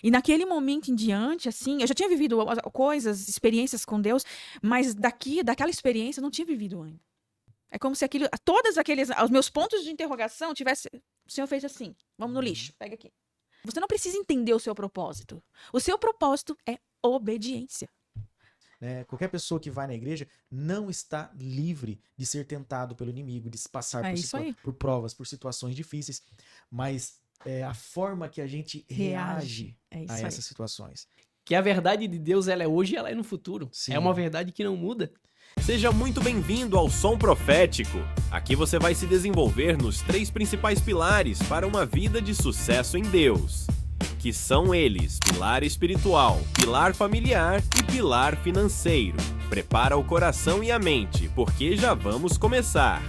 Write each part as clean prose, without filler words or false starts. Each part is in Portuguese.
E naquele momento em diante, assim, eu já tinha vivido coisas, experiências com Deus, mas daquela experiência eu não tinha vivido ainda. É como se os meus pontos de interrogação tivesse, o Senhor fez assim, vamos no lixo, pega aqui. Você não precisa entender o seu propósito. O seu propósito é obediência. Né? Qualquer pessoa que vai na igreja não está livre de ser tentado pelo inimigo, de se passar É isso aí. por provas, por situações difíceis, mas é a forma que a gente reage É isso a aí. essas situações. Que a verdade de Deus, ela é hoje e ela é no futuro. Sim. É uma verdade que não muda. Seja muito bem-vindo ao Som Profético. Aqui você vai se desenvolver nos 3 principais pilares para uma vida de sucesso em Deus, que são eles: pilar espiritual, pilar familiar e pilar financeiro. Prepara o coração e a mente, porque já vamos começar.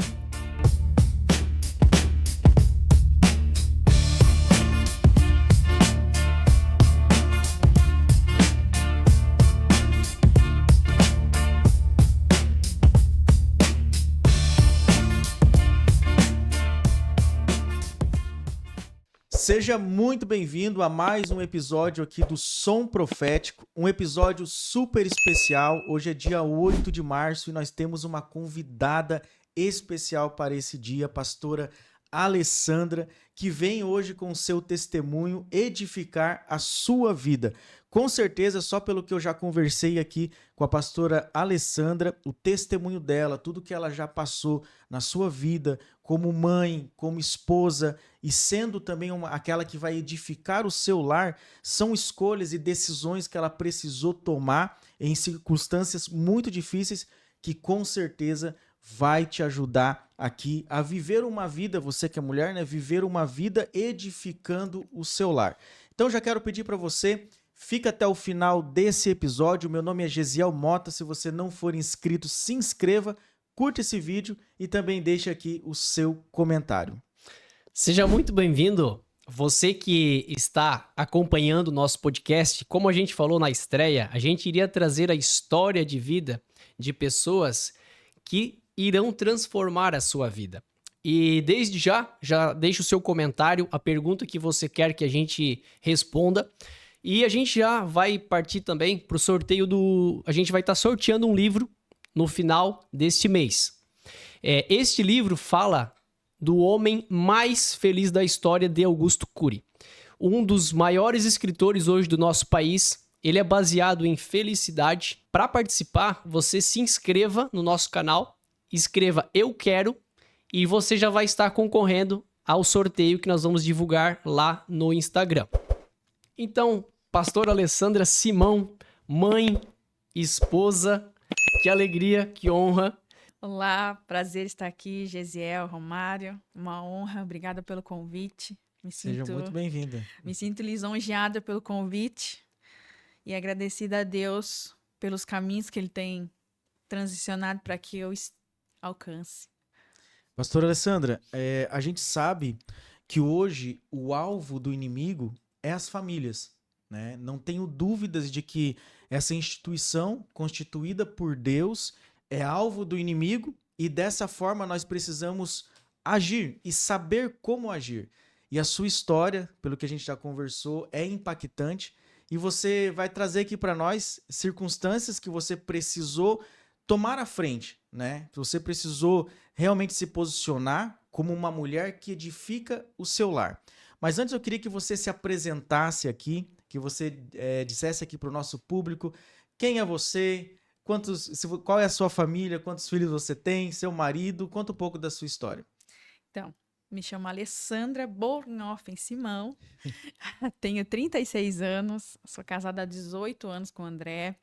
Seja muito bem-vindo a mais um episódio aqui do Som Profético, um episódio super especial. Hoje é dia 8 de março e nós temos uma convidada especial para esse dia, a pastora Alessandra, que vem hoje com o seu testemunho edificar a sua vida. Com certeza, só pelo que eu já conversei aqui com a pastora Alessandra, o testemunho dela, tudo que ela já passou na sua vida, como mãe, como esposa, e sendo também aquela que vai edificar o seu lar, são escolhas e decisões que ela precisou tomar em circunstâncias muito difíceis, que com certeza vai te ajudar aqui a viver uma vida, você que é mulher, né? Viver uma vida edificando o seu lar. Então já quero pedir para você, fica até o final desse episódio. Meu nome é Gesiel Mota. Se você não for inscrito, se inscreva, curta esse vídeo e também deixe aqui o seu comentário. Seja muito bem-vindo, você que está acompanhando o nosso podcast. Como a gente falou na estreia, a gente iria trazer a história de vida de pessoas que irão transformar a sua vida. E desde já deixa o seu comentário, a pergunta que você quer que a gente responda. E a gente já vai partir também para o sorteio A gente vai estar sorteando um livro no final deste mês. Este livro fala do homem mais feliz da história, de Augusto Cury. Um dos maiores escritores hoje do nosso país. Ele é baseado em felicidade. Para participar, você se inscreva no nosso canal, escreva "Eu quero" e você já vai estar concorrendo ao sorteio que nós vamos divulgar lá no Instagram. Então, pastora Alessandra Simão, mãe, esposa, que alegria, que honra. Olá, prazer estar aqui, Gesiel, Romário, uma honra, obrigada pelo convite. Seja muito bem-vinda. Me sinto lisonjeada pelo convite e agradecida a Deus pelos caminhos que Ele tem transicionado para que eu alcance. Pastora Alessandra, a gente sabe que hoje o alvo do inimigo é as famílias, né? Não tenho dúvidas de que essa instituição constituída por Deus é alvo do inimigo e dessa forma nós precisamos agir e saber como agir. E a sua história, pelo que a gente já conversou, é impactante e você vai trazer aqui para nós circunstâncias que você precisou tomar à frente, né? Você precisou realmente se posicionar como uma mulher que edifica o seu lar. Mas antes eu queria que você se apresentasse aqui, que você dissesse aqui para o nosso público quem é você, qual é a sua família, quantos filhos você tem, seu marido, conta um pouco da sua história. Então, me chamo Alessandra Bornoffen Simão, tenho 36 anos, sou casada há 18 anos com o André,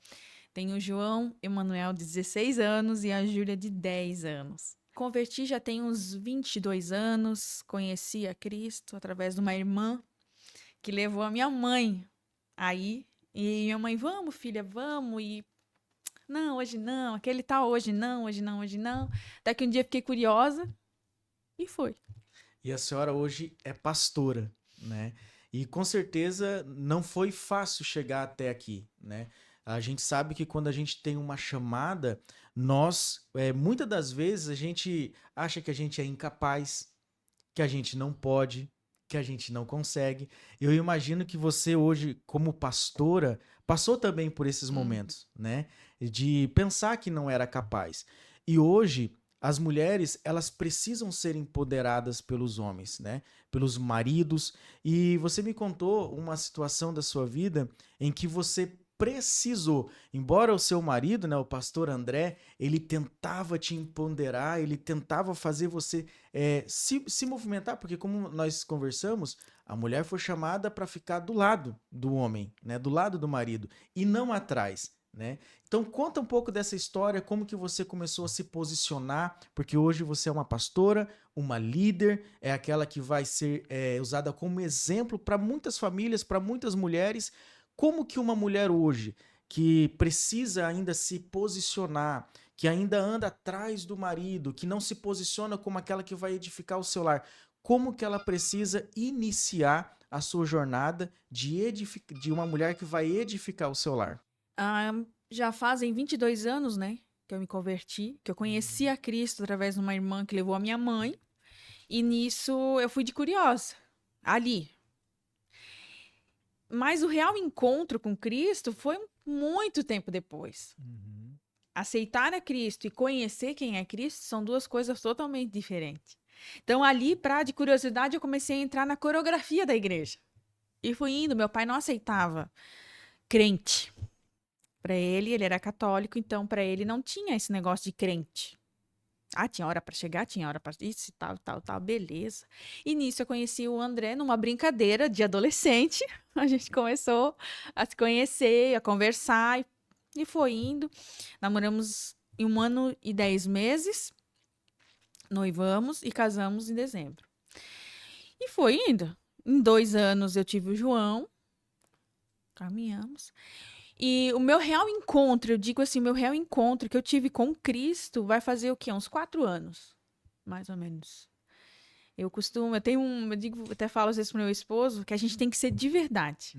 tenho o João Emanuel de 16 anos e a Júlia de 10 anos. Converti já tem uns 22 anos, conheci a Cristo através de uma irmã que levou a minha mãe aí. E minha mãe, vamos filha, vamos. E não, hoje não, aquele tá hoje não, hoje não, hoje não. Até que um dia fiquei curiosa e fui. E a senhora hoje é pastora, né? E com certeza não foi fácil chegar até aqui, né? A gente sabe que quando a gente tem uma chamada, muitas das vezes a gente acha que a gente é incapaz, que a gente não pode, que a gente não consegue. Eu imagino que você hoje, como pastora, passou também por esses momentos, né? De pensar que não era capaz. E hoje, as mulheres, elas precisam ser empoderadas pelos homens, né? Pelos maridos. E você me contou uma situação da sua vida em que você precisou, embora o seu marido, né, o pastor André, ele tentava te empoderar, ele tentava fazer você se movimentar, porque como nós conversamos, a mulher foi chamada para ficar do lado do homem, né, do lado do marido, e não atrás, né? Então conta um pouco dessa história, como que você começou a se posicionar, porque hoje você é uma pastora, uma líder, é aquela que vai ser usada como exemplo para muitas famílias, para muitas mulheres. Como que uma mulher hoje, que precisa ainda se posicionar, que ainda anda atrás do marido, que não se posiciona como aquela que vai edificar o seu lar, como que ela precisa iniciar a sua jornada de uma mulher que vai edificar o seu lar? Já fazem 22 anos, né, que eu me converti, que eu conheci a Cristo através de uma irmã que levou a minha mãe, e nisso eu fui de curiosa, ali. Mas o real encontro com Cristo foi muito tempo depois. Aceitar a Cristo e conhecer quem é Cristo são duas coisas totalmente diferentes. Então, ali, de curiosidade, eu comecei a entrar na coreografia da igreja. E fui indo, meu pai não aceitava crente. Para ele era católico, então para ele não tinha esse negócio de crente. Tinha hora para chegar, tinha hora para isso, tal, beleza. E nisso eu conheci o André numa brincadeira de adolescente. A gente começou a se conhecer, a conversar e foi indo. Namoramos em 1 ano e 10 meses, noivamos e casamos em dezembro. E foi indo. Em 2 anos eu tive o João, caminhamos. E o meu real encontro, eu digo assim, o meu real encontro que eu tive com Cristo vai fazer o quê? Uns 4 anos, mais ou menos. Eu até falo às vezes pro meu esposo que a gente tem que ser de verdade.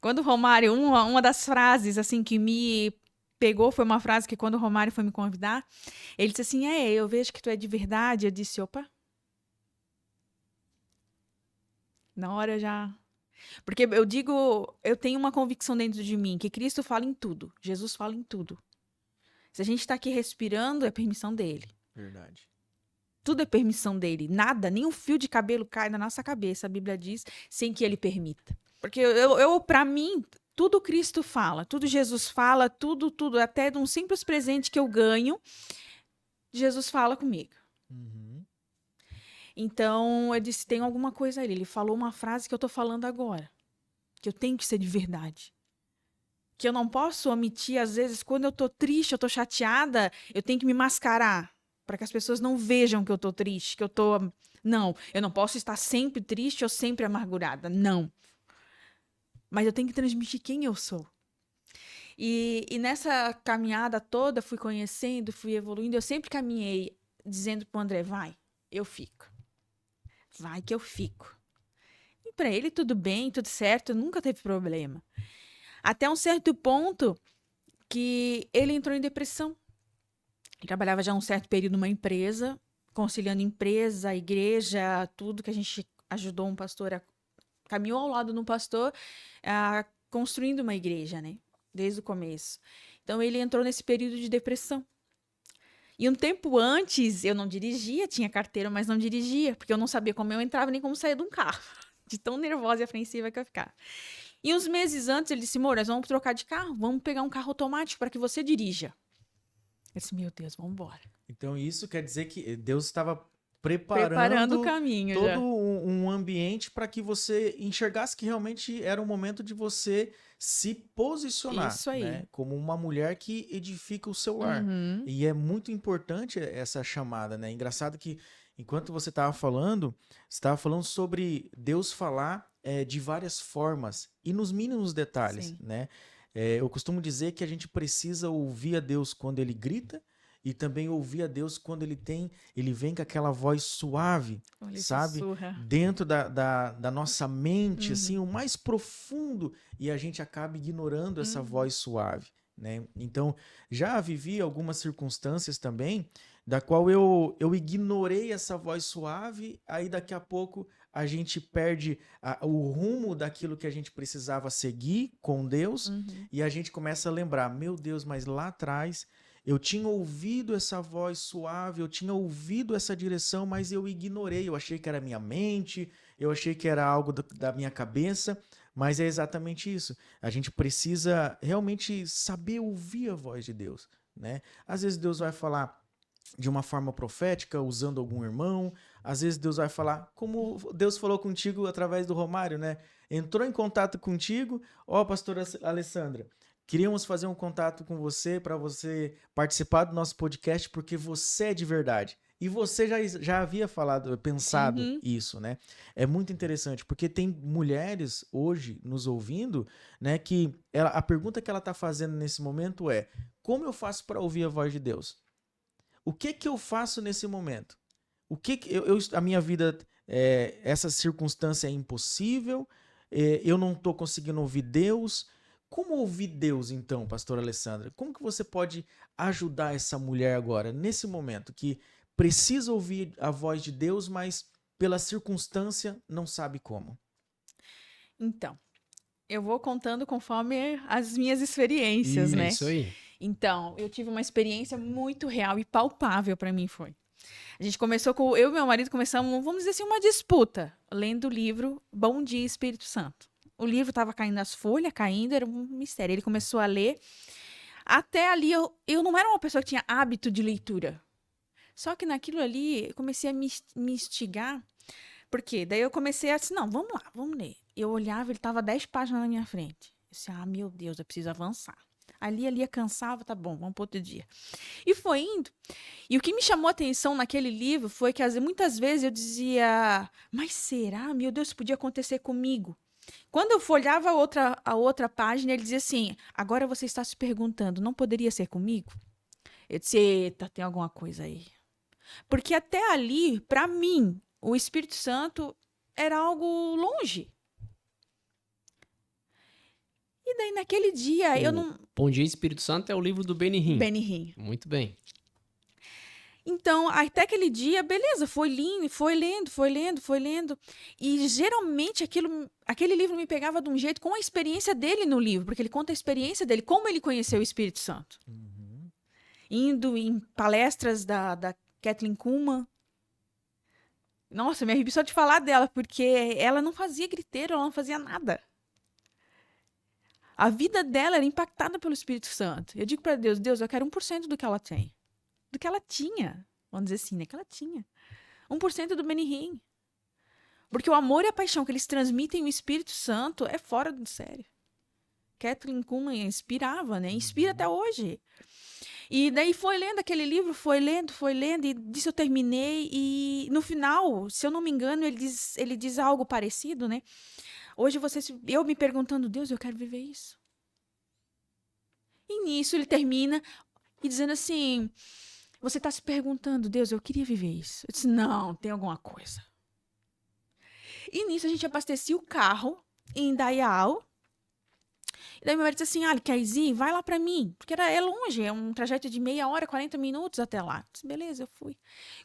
Quando o Romário, uma das frases assim que me pegou foi uma frase que quando o Romário foi me convidar, ele disse assim, eu vejo que tu é de verdade. Eu disse, opa. Na hora já... Porque eu tenho uma convicção dentro de mim, que Cristo fala em tudo, Jesus fala em tudo. Se a gente está aqui respirando, é permissão dele. Verdade. Tudo é permissão dele. Nada, nem um fio de cabelo cai na nossa cabeça, a Bíblia diz, sem que ele permita. Porque para mim, tudo Cristo fala, tudo Jesus fala, tudo, até de um simples presente que eu ganho, Jesus fala comigo. Então, eu disse, tem alguma coisa ali. Ele falou uma frase que eu tô falando agora. Que eu tenho que ser de verdade. Que eu não posso omitir, às vezes, quando eu tô triste, eu tô chateada, eu tenho que me mascarar. Para que as pessoas não vejam que eu tô triste, que eu tô... Não, eu não posso estar sempre triste ou sempre amargurada. Não. Mas eu tenho que transmitir quem eu sou. E nessa caminhada toda, fui conhecendo, fui evoluindo. Eu sempre caminhei dizendo pro André, vai, eu fico. Vai que eu fico. E para ele tudo bem, tudo certo, nunca teve problema. Até um certo ponto que ele entrou em depressão. Ele trabalhava já um certo período numa empresa, conciliando empresa, igreja, tudo que a gente ajudou um pastor, caminhou ao lado de um pastor, construindo uma igreja, né? Desde o começo. Então ele entrou nesse período de depressão. E um tempo antes, eu não dirigia, tinha carteira, mas não dirigia, porque eu não sabia como eu entrava nem como saía de um carro, de tão nervosa e apreensiva que eu ficava. E uns meses antes, ele disse, amor, nós vamos trocar de carro, vamos pegar um carro automático para que você dirija. Eu disse, meu Deus, vamos embora. Então isso quer dizer que Deus estava preparando o caminho todo já. um ambiente para que você enxergasse que realmente era o momento de você se posicionar, Isso aí. né? Como uma mulher que edifica o seu lar. E é muito importante essa chamada, né? Engraçado que enquanto você estava falando sobre Deus falar de várias formas e nos mínimos detalhes, Sim. né? Eu costumo dizer que a gente precisa ouvir a Deus quando ele grita, e também ouvir a Deus quando ele vem com aquela voz suave, Ele sabe? sussurra. Dentro da nossa mente, assim, o mais profundo, e a gente acaba ignorando essa voz suave, né? Então, já vivi algumas circunstâncias também, da qual eu ignorei essa voz suave, aí daqui a pouco a gente perde o rumo daquilo que a gente precisava seguir com Deus, e a gente começa a lembrar, meu Deus, mas lá atrás eu tinha ouvido essa voz suave, eu tinha ouvido essa direção, mas eu ignorei, eu achei que era minha mente, eu achei que era algo da minha cabeça, mas é exatamente isso. A gente precisa realmente saber ouvir a voz de Deus, né? Às vezes Deus vai falar de uma forma profética, usando algum irmão. Às vezes Deus vai falar, como Deus falou contigo através do Romário, né? Entrou em contato contigo, pastora Alessandra, queríamos fazer um contato com você para você participar do nosso podcast, porque você é de verdade. E você já havia pensado isso, né? É muito interessante, porque tem mulheres hoje nos ouvindo, né? Que a pergunta que ela está fazendo nesse momento é: como eu faço para ouvir a voz de Deus? O que eu faço nesse momento? A minha vida, essa circunstância é impossível, eu não estou conseguindo ouvir Deus. Como ouvir Deus, então, pastora Alessandra? Como que você pode ajudar essa mulher agora, nesse momento, que precisa ouvir a voz de Deus, mas pela circunstância não sabe como? Então, eu vou contando conforme as minhas experiências, né? Isso aí. Então, eu tive uma experiência muito real e palpável para mim foi. A gente começou eu e meu marido começamos, vamos dizer assim, uma disputa, lendo o livro Bom Dia, Espírito Santo. O livro estava caindo as folhas, era um mistério. Ele começou a ler. Até ali, eu não era uma pessoa que tinha hábito de leitura. Só que naquilo ali, eu comecei a me instigar. Por quê? Daí eu comecei a dizer, não, vamos lá, vamos ler. Eu olhava, ele estava 10 páginas na minha frente. Eu disse, meu Deus, eu preciso avançar. Ali, cansava, tá bom, vamos para outro dia. E foi indo. E o que me chamou a atenção naquele livro foi que muitas vezes eu dizia, mas será? Meu Deus, isso podia acontecer comigo. Quando eu folhava a outra página, ele dizia assim, agora você está se perguntando, não poderia ser comigo? Eu disse, eita, tem alguma coisa aí. Porque até ali, para mim, o Espírito Santo era algo longe. E daí, naquele dia, eu não... Bom Dia, Espírito Santo é o livro do Benny Hinn. Benny Hinn. Muito bem. Então, até aquele dia, beleza, foi lindo, foi lendo. E geralmente aquele livro me pegava de um jeito com a experiência dele no livro, porque ele conta a experiência dele, como ele conheceu o Espírito Santo. Indo em palestras da Kathleen Kuhlman. Nossa, me arrepio só de falar dela, porque ela não fazia griteiro, ela não fazia nada. A vida dela era impactada pelo Espírito Santo. Eu digo para Deus, eu quero 1% do que ela tem. Do que ela tinha. Vamos dizer assim, né? Que ela tinha. 1% do Benny Hinn. Porque o amor e a paixão que eles transmitem o Espírito Santo é fora do sério. Kathleen Kuhlman inspirava, né? Inspira até hoje. E daí foi lendo aquele livro, foi lendo, e disso eu terminei. E no final, se eu não me engano, ele diz algo parecido, né? Hoje eu me perguntando, Deus, eu quero viver isso. E nisso ele termina e dizendo assim, você está se perguntando, Deus, eu queria viver isso. Eu disse, não, tem alguma coisa. E nisso a gente abastecia o carro em Dayal. E daí meu marido disse assim, ele quer ir? Vai lá para mim. Porque é longe, é um trajeto de meia hora, 40 minutos até lá. Eu disse, beleza, eu fui.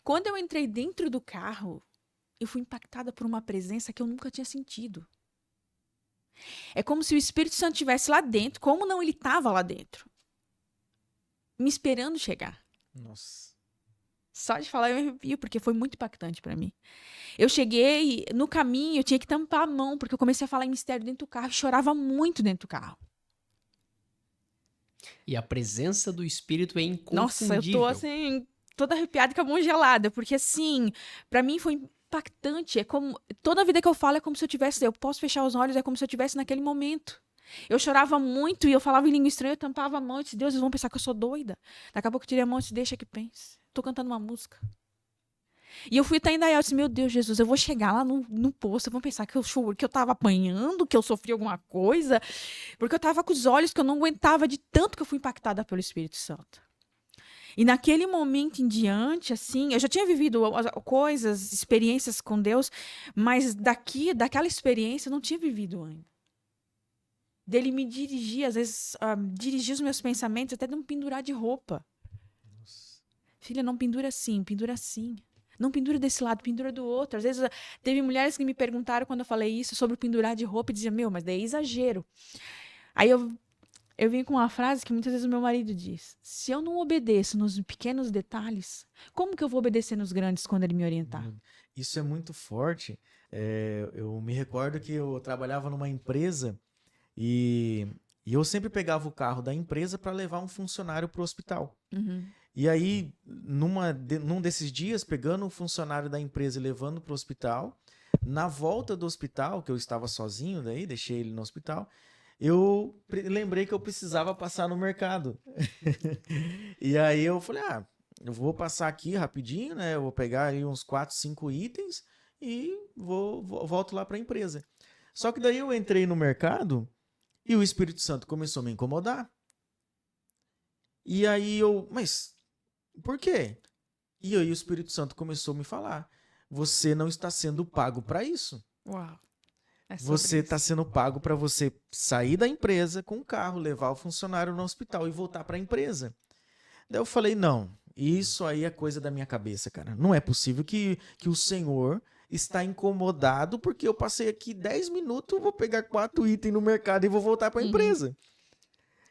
Quando eu entrei dentro do carro, eu fui impactada por uma presença que eu nunca tinha sentido. É como se o Espírito Santo estivesse lá dentro, como não ele estava lá dentro. Me esperando chegar. Nossa. Só de falar eu me arrepio, porque foi muito impactante para mim. Eu cheguei, no caminho, eu tinha que tampar a mão, porque eu comecei a falar em mistério dentro do carro, e chorava muito dentro do carro. E a presença do Espírito é inconfundível. Nossa, eu tô assim, toda arrepiada com a mão gelada, porque assim, para mim foi impactante. É como, toda a vida que eu falo é como se eu posso fechar os olhos, é como se eu estivesse naquele momento. Eu chorava muito e eu falava em língua estranha, eu tampava a mão e disse, Deus, eles vão pensar que eu sou doida. Daqui a pouco eu tirei a mão e disse, deixa que pense. Tô cantando uma música. E eu fui até em Dayal e disse, meu Deus, Jesus, eu vou chegar lá no posto, vão pensar que eu tava apanhando, que eu sofri alguma coisa, porque eu tava com os olhos que eu não aguentava de tanto que eu fui impactada pelo Espírito Santo. E naquele momento em diante, assim, eu já tinha vivido coisas, experiências com Deus, mas daquela experiência eu não tinha vivido ainda. Dele me dirigir, às vezes, dirigir os meus pensamentos até de um pendurar de roupa. Nossa. Filha, não pendura assim, pendura assim. Não pendura desse lado, pendura do outro. Às vezes, teve mulheres que me perguntaram quando eu falei isso sobre pendurar de roupa e diziam, meu, mas daí é exagero. Aí eu vim com uma frase que muitas vezes o meu marido diz, se eu não obedeço nos pequenos detalhes, como que eu vou obedecer nos grandes quando ele me orientar? Isso é muito forte. Eu me recordo que eu trabalhava numa empresa e eu sempre pegava o carro da empresa para levar um funcionário para o hospital. Uhum. E aí, num desses dias, pegando um funcionário da empresa e levando para o hospital, na volta do hospital, que eu estava sozinho daí, deixei ele no hospital, eu lembrei que eu precisava passar no mercado. E aí eu falei, eu vou passar aqui rapidinho, né? Eu vou pegar aí uns 4, 5 itens e volto lá para a empresa. Só que daí eu entrei no mercado e o Espírito Santo começou a me incomodar. E aí mas por quê? E aí o Espírito Santo começou a me falar, você não está sendo pago para isso. Uau. Você está sendo pago para você sair da empresa com o carro, levar o funcionário no hospital e voltar para a empresa. Daí eu falei, não, isso aí é coisa da minha cabeça, cara. Não é possível que o Senhor está incomodado porque eu passei aqui 10 minutos, vou pegar 4 itens no mercado e vou voltar para a empresa.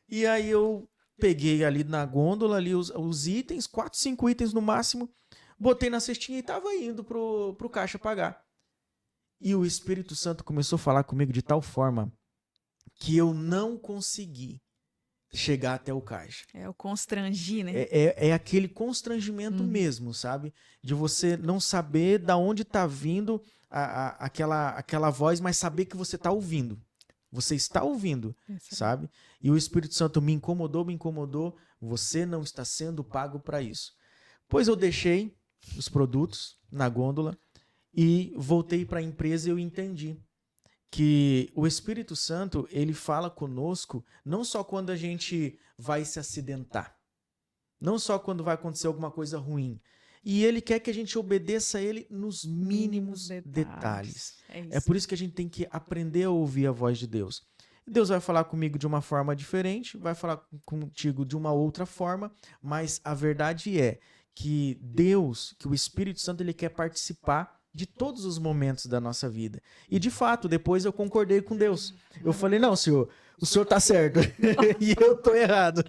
E aí eu peguei ali na gôndola ali os itens, 4, 5 itens no máximo, botei na cestinha e estava indo pro caixa pagar. E o Espírito Santo começou a falar comigo de tal forma que eu não consegui chegar até o caixa. É o constrangi, né? É aquele constrangimento mesmo, sabe? De você não saber da onde está vindo aquela voz, mas saber que você está ouvindo. Você está ouvindo, sabe? E o Espírito Santo me incomodou. Você não está sendo pago para isso. Pois eu deixei os produtos na gôndola e voltei para a empresa e eu entendi que o Espírito Santo, ele fala conosco não só quando a gente vai se acidentar, não só quando vai acontecer alguma coisa ruim. E ele quer que a gente obedeça a ele nos mínimos detalhes. É por isso que a gente tem que aprender a ouvir a voz de Deus. Deus vai falar comigo de uma forma diferente, vai falar contigo de uma outra forma, mas a verdade é que Deus, que o Espírito Santo, ele quer participar de todos os momentos da nossa vida. E de fato, depois eu concordei com Deus. Eu falei, não, Senhor, o Senhor está certo e eu estou errado.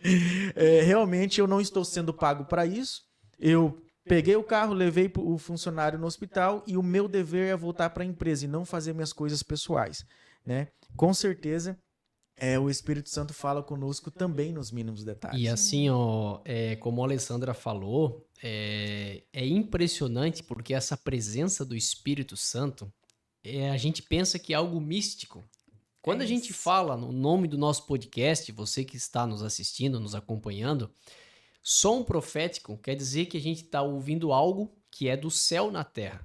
Realmente eu não estou sendo pago para isso. Eu peguei o carro, levei o funcionário no hospital e o meu dever é voltar para a empresa e não fazer minhas coisas pessoais, né? Com certeza, o Espírito Santo fala conosco também nos mínimos detalhes. E assim, como a Alessandra falou, é impressionante porque essa presença do Espírito Santo, a gente pensa que é algo místico. Quando a gente fala no nome do nosso podcast, você que está nos assistindo, nos acompanhando, som profético quer dizer que a gente está ouvindo algo que é do céu na terra.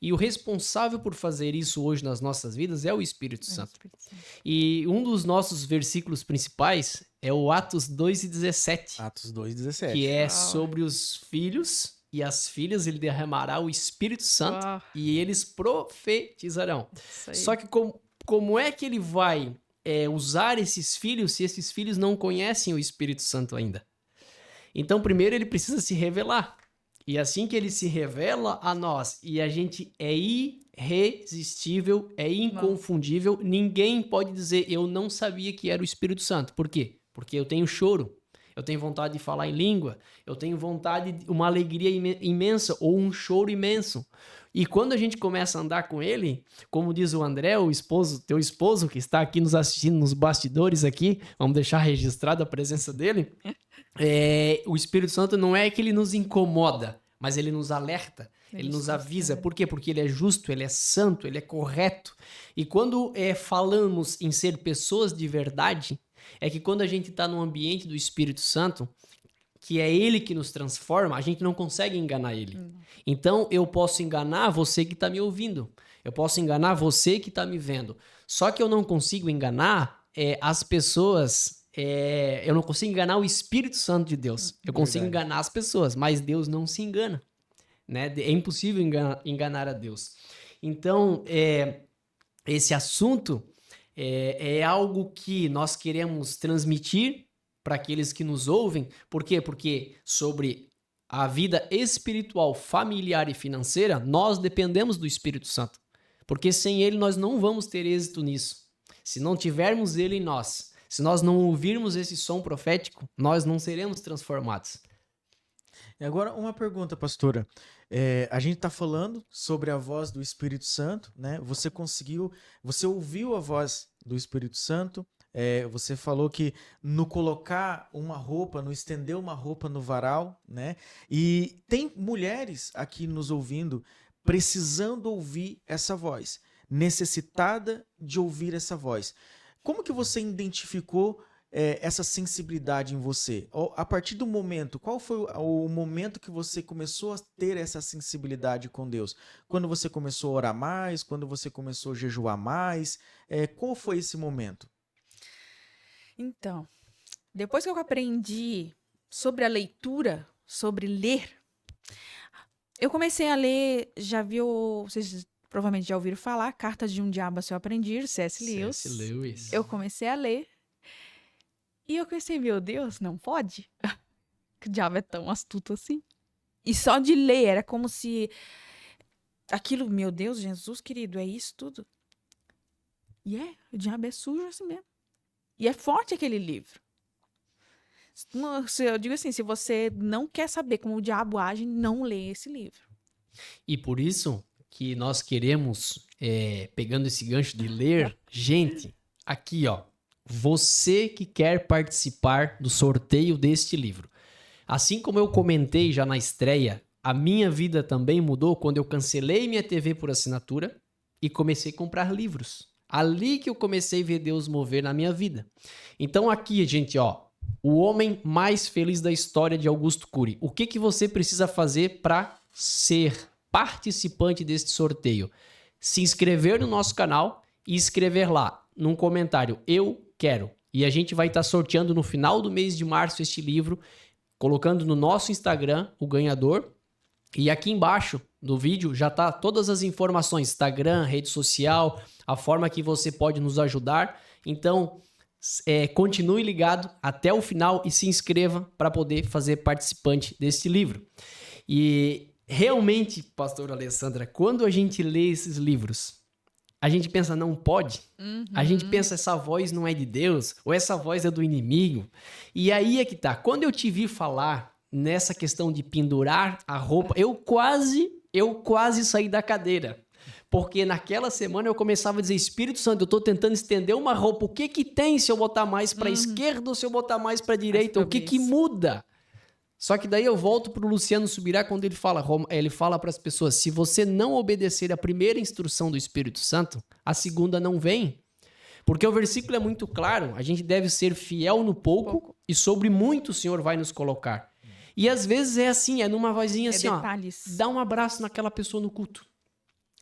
E o responsável por fazer isso hoje nas nossas vidas é o Espírito Santo. E um dos nossos versículos principais é o Atos 2:17. Atos 2:17. Que é sobre os filhos e as filhas, ele derramará o Espírito Santo e eles profetizarão. Só que como é que ele vai usar esses filhos se esses filhos não conhecem o Espírito Santo ainda? Então, primeiro ele precisa se revelar. E assim que ele se revela a nós e a gente é irresistível, é inconfundível, ninguém pode dizer, eu não sabia que era o Espírito Santo. Por quê? Porque eu tenho choro, eu tenho vontade de falar em língua, eu tenho vontade de uma alegria imensa ou um choro imenso. E quando a gente começa a andar com ele, como diz o André, teu esposo que está aqui nos assistindo nos bastidores aqui, vamos deixar registrada a presença dele, o Espírito Santo não é que ele nos incomoda, mas ele nos alerta, ele nos avisa. Por quê? Porque ele é justo, ele é santo, ele é correto. E quando falamos em ser pessoas de verdade, é que quando a gente está no ambiente do Espírito Santo, que é ele que nos transforma, a gente não consegue enganar ele. Então, eu posso enganar você que está me ouvindo. Eu posso enganar você que está me vendo. Só que eu não consigo enganar as pessoas... eu não consigo enganar o Espírito Santo de Deus. Eu consigo enganar as pessoas, mas Deus não se engana. Né? É impossível enganar a Deus. Então, esse assunto é algo que nós queremos transmitir para aqueles que nos ouvem. Por quê? Porque sobre a vida espiritual, familiar e financeira, nós dependemos do Espírito Santo. Porque sem ele nós não vamos ter êxito nisso. Se não tivermos ele em nós, se nós não ouvirmos esse som profético, nós não seremos transformados. E agora uma pergunta, pastora. A gente está falando sobre a voz do Espírito Santo, né? Você ouviu a voz do Espírito Santo, você falou que no colocar uma roupa, no estender uma roupa no varal, né? E tem mulheres aqui nos ouvindo precisando ouvir essa voz, necessitada de ouvir essa voz. Como que você identificou essa sensibilidade em você? A partir do momento, qual foi o momento que você começou a ter essa sensibilidade com Deus? Quando você começou a orar mais? Quando você começou a jejuar mais? Qual foi esse momento? Então, depois que eu aprendi sobre a leitura, sobre ler, eu comecei a ler, vocês provavelmente já ouviram falar, Cartas de um Diabo a Seu Aprendiz, C.S. Lewis. C.S. Lewis. Eu comecei a ler e eu pensei, meu Deus, não pode? Que o diabo é tão astuto assim. E só de ler, era como se aquilo, meu Deus, Jesus querido, é isso tudo? E o diabo é sujo assim mesmo. E é forte aquele livro. Eu digo assim, se você não quer saber como o diabo age, não lê esse livro. E por isso que nós queremos, pegando esse gancho de ler, gente, aqui ó, você que quer participar do sorteio deste livro. Assim como eu comentei já na estreia, a minha vida também mudou quando eu cancelei minha TV por assinatura e comecei a comprar livros. Ali que eu comecei a ver Deus mover na minha vida. Então aqui, gente, ó, o homem mais feliz da história de Augusto Cury. O que você precisa fazer para ser participante deste sorteio? Se inscrever no nosso canal e escrever lá, num comentário, eu quero. E a gente vai estar sorteando no final do mês de março este livro, colocando no nosso Instagram o ganhador. E aqui embaixo do vídeo já tá todas as informações, Instagram, rede social, a forma que você pode nos ajudar. Então, continue ligado até o final e se inscreva para poder fazer participante deste livro. E realmente, pastora Alessandra, quando a gente lê esses livros, a gente pensa, não pode? Uhum. A gente pensa, essa voz não é de Deus, ou essa voz é do inimigo. E aí é que tá. Quando eu te vi falar nessa questão de pendurar a roupa, eu quase saí da cadeira. Porque naquela semana eu começava a dizer, Espírito Santo, eu tô tentando estender uma roupa, o que tem se eu botar mais para esquerda ou se eu botar mais para direita? O que muda? Só que daí eu volto pro Luciano Subirá quando ele fala para as pessoas, se você não obedecer a primeira instrução do Espírito Santo, a segunda não vem. Porque o versículo é muito claro, a gente deve ser fiel no pouco e sobre muito o Senhor vai nos colocar. E às vezes é assim, é numa vozinha assim, detalhes. Ó, dá um abraço naquela pessoa no culto.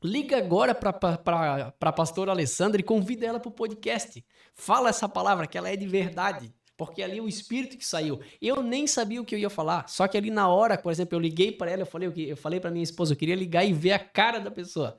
Liga agora para a pastora Alessandra e convida ela para o podcast. Fala essa palavra, que ela é de verdade. Porque ali é o Espírito que saiu. Eu nem sabia o que eu ia falar. Só que ali na hora, por exemplo, eu liguei para ela, eu falei para minha esposa, eu queria ligar e ver a cara da pessoa.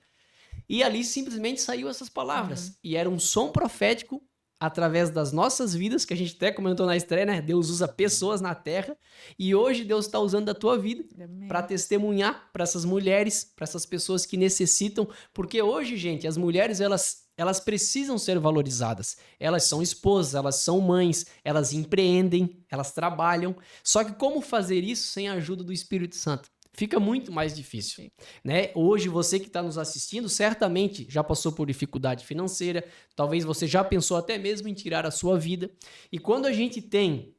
E ali simplesmente saiu essas palavras. E era um som profético através das nossas vidas, que a gente até comentou na estreia, né? Deus usa pessoas na terra. E hoje Deus está usando a tua vida para testemunhar para essas mulheres, para essas pessoas que necessitam. Porque hoje, gente, as mulheres, elas precisam ser valorizadas. Elas são esposas, elas são mães, elas empreendem, elas trabalham. Só que como fazer isso sem a ajuda do Espírito Santo? Fica muito mais difícil, né? Hoje você que está nos assistindo certamente já passou por dificuldade financeira, talvez você já pensou até mesmo em tirar a sua vida. E quando a gente tem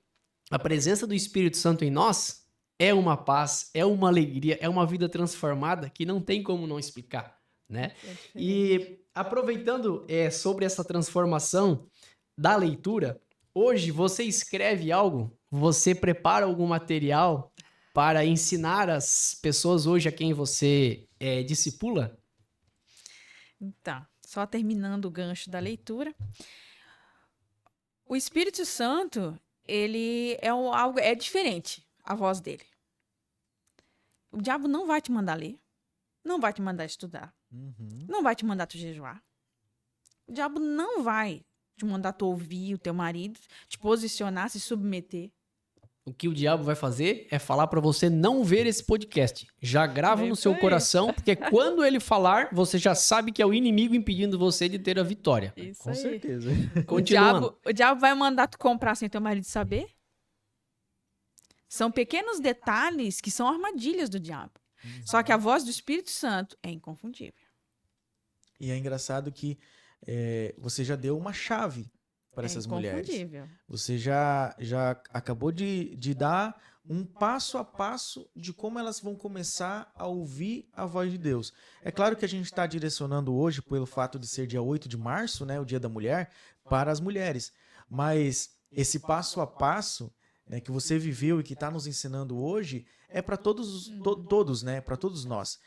a presença do Espírito Santo em nós, é uma paz, é uma alegria, é uma vida transformada que não tem como não explicar, né? E aproveitando sobre essa transformação da leitura, hoje você escreve algo, você prepara algum material para ensinar as pessoas hoje a quem você discipula? Então, só terminando o gancho da leitura. O Espírito Santo, ele é diferente, a voz dele. O diabo não vai te mandar ler, não vai te mandar estudar, não vai te mandar tu jejuar. O diabo não vai te mandar tu ouvir o teu marido, te posicionar, se submeter. o que o diabo vai fazer é falar para você não ver esse podcast. Já grava no seu coração, porque quando ele falar, você já sabe que é o inimigo impedindo você de ter a vitória. Isso Com aí. certeza. Continuando. O diabo vai mandar tu comprar sem teu marido saber? São pequenos detalhes que são armadilhas do diabo. Só que a voz do Espírito Santo é inconfundível. E é engraçado que você já deu uma chave para essas mulheres. Inconfundível. Você já acabou de dar um passo a passo de como elas vão começar a ouvir a voz de Deus. É claro que a gente está direcionando hoje, pelo fato de ser dia 8 de março, né, o Dia da Mulher, para as mulheres. Mas esse passo a passo, né, que você viveu e que está nos ensinando hoje é para todos, né, para todos nós.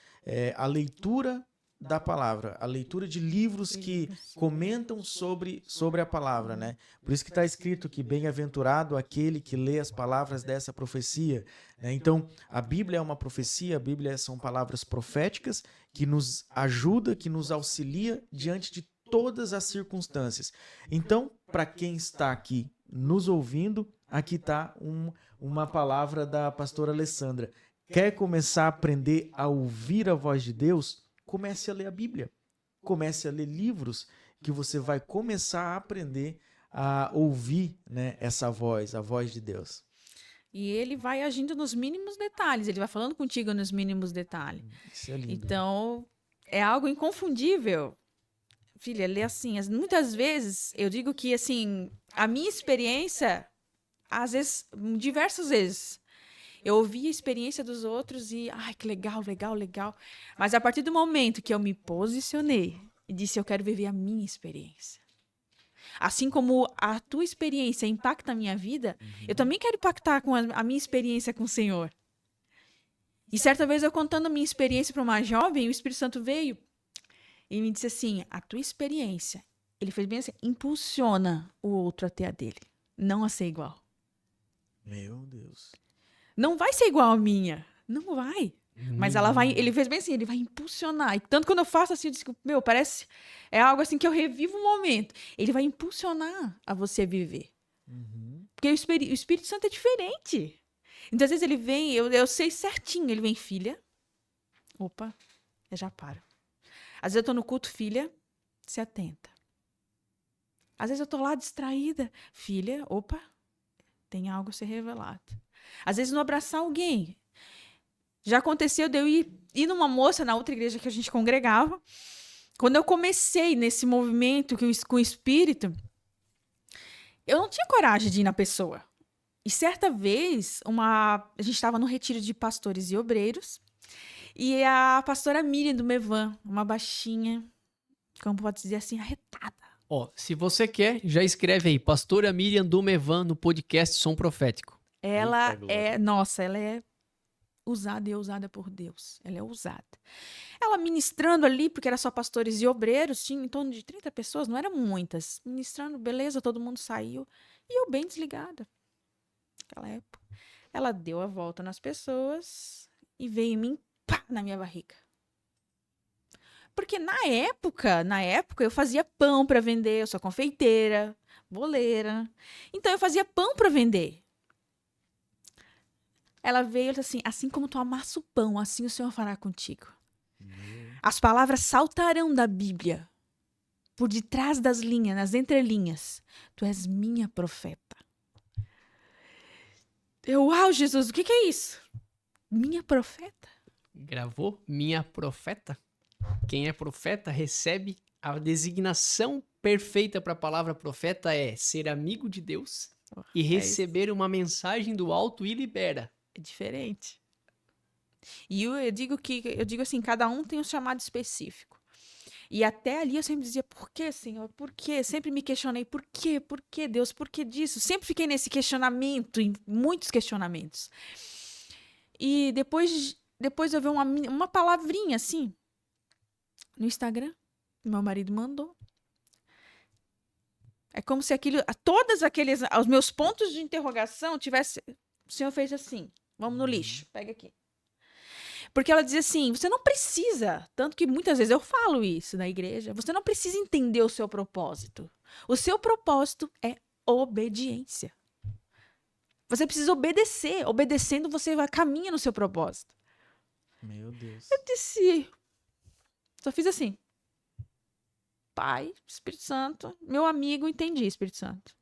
A leitura da palavra, a leitura de livros que comentam sobre a palavra, né? Por isso que está escrito que bem-aventurado aquele que lê as palavras dessa profecia, né? Então, a Bíblia é uma profecia, a Bíblia são palavras proféticas que nos ajuda, que nos auxilia diante de todas as circunstâncias. Então, para quem está aqui nos ouvindo, aqui está uma palavra da pastora Alessandra. Quer começar a aprender a ouvir a voz de Deus? Comece a ler a Bíblia. Comece a ler livros que você vai começar a aprender a ouvir, né, essa voz, a voz de Deus. E ele vai agindo nos mínimos detalhes. Ele vai falando contigo nos mínimos detalhes. Isso é lindo. Então, é algo inconfundível. Filha, lê assim. Muitas vezes, eu digo que, assim, a minha experiência, às vezes, diversas vezes, eu ouvi a experiência dos outros e, ai, que legal, legal, legal. Mas a partir do momento que eu me posicionei e disse, eu quero viver a minha experiência. Assim como a tua experiência impacta a minha vida, eu também quero impactar com a minha experiência com o Senhor. E certa vez eu contando a minha experiência para uma jovem, o Espírito Santo veio e me disse assim, a tua experiência, ele fez bem assim, impulsiona o outro até a dele, não a ser igual. Meu Deus. Não vai ser igual a minha. Não vai. Mas ela vai. Ele fez bem assim, ele vai impulsionar. E tanto quando eu faço assim, eu digo, meu, parece. É algo assim que eu revivo o momento. Ele vai impulsionar a você viver. Porque o Espírito Santo é diferente. Então, às vezes ele vem, eu sei certinho, ele vem, filha. Opa, eu já paro. Às vezes eu tô no culto, filha, se atenta. Às vezes eu tô lá distraída. Filha, opa, tem algo a ser revelado. Às vezes não abraçar alguém. Já aconteceu de eu ir numa moça na outra igreja que a gente congregava. Quando eu comecei nesse movimento com o Espírito, eu não tinha coragem de ir na pessoa. E certa vez, a gente estava no retiro de pastores e obreiros, e a pastora Miriam do Mevan, uma baixinha, como pode dizer assim, arretada. Ó, se você quer, já escreve aí, pastora Miriam do Mevan no podcast Som Profético. Ela Eita glória. nossa, ela é usada e usada por Deus. Ela é usada. Ela ministrando ali, porque era só pastores e obreiros, tinha em torno de 30 pessoas, não eram muitas. Ministrando, beleza, todo mundo saiu. E eu bem desligada. Naquela época. Ela deu a volta nas pessoas e veio em mim, pá, na minha barriga. Porque na época eu fazia pão para vender, eu sou confeiteira, boleira. Então eu fazia pão para vender. Ela veio e disse assim como tu amassa o pão, assim o Senhor fará contigo. As palavras saltarão da Bíblia, por detrás das linhas, nas entrelinhas. Tu és minha profeta. Uau, Jesus, o que é isso? Minha profeta? Gravou? Minha profeta? Quem é profeta recebe a designação perfeita para a palavra profeta é ser amigo de Deus e receber uma mensagem do alto e libera. É diferente. E eu digo assim, cada um tem um chamado específico. E até ali eu sempre dizia, por que, Senhor? Por quê? Sempre me questionei, por quê? Por que, Deus? Por que disso? Sempre fiquei nesse questionamento, em muitos questionamentos. E depois eu vi uma palavrinha assim, no Instagram, meu marido mandou. É como se os meus pontos de interrogação tivesse... O Senhor fez assim, vamos no lixo, pega aqui. Porque ela dizia assim, você não precisa, tanto que muitas vezes eu falo isso na igreja, você não precisa entender o seu propósito. O seu propósito é obediência. Você precisa obedecer. Obedecendo, você caminha no seu propósito. Meu Deus. Eu disse, só fiz assim. Pai, Espírito Santo, meu amigo, entendi, Espírito Santo.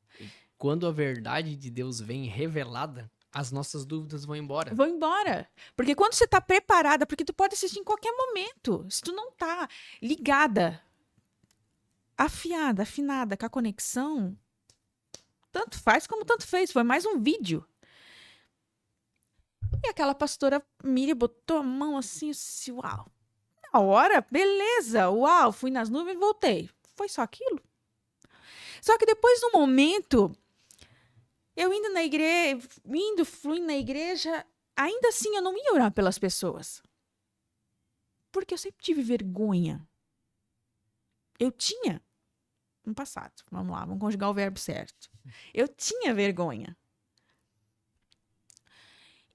Quando a verdade de Deus vem revelada, as nossas dúvidas vão embora. Vou embora. Porque quando você tá preparada, porque tu pode assistir em qualquer momento. Se tu não tá ligada, afiada, afinada com a conexão, tanto faz como tanto fez. Foi mais um vídeo. E aquela pastora Miriam botou a mão assim, uau. Na hora, beleza, uau, fui nas nuvens e voltei. Foi só aquilo. Só que depois, no momento, eu fluindo na igreja, ainda assim eu não ia orar pelas pessoas. Porque eu sempre tive vergonha. Eu tinha, no passado, vamos lá, vamos conjugar o verbo certo. Eu tinha vergonha.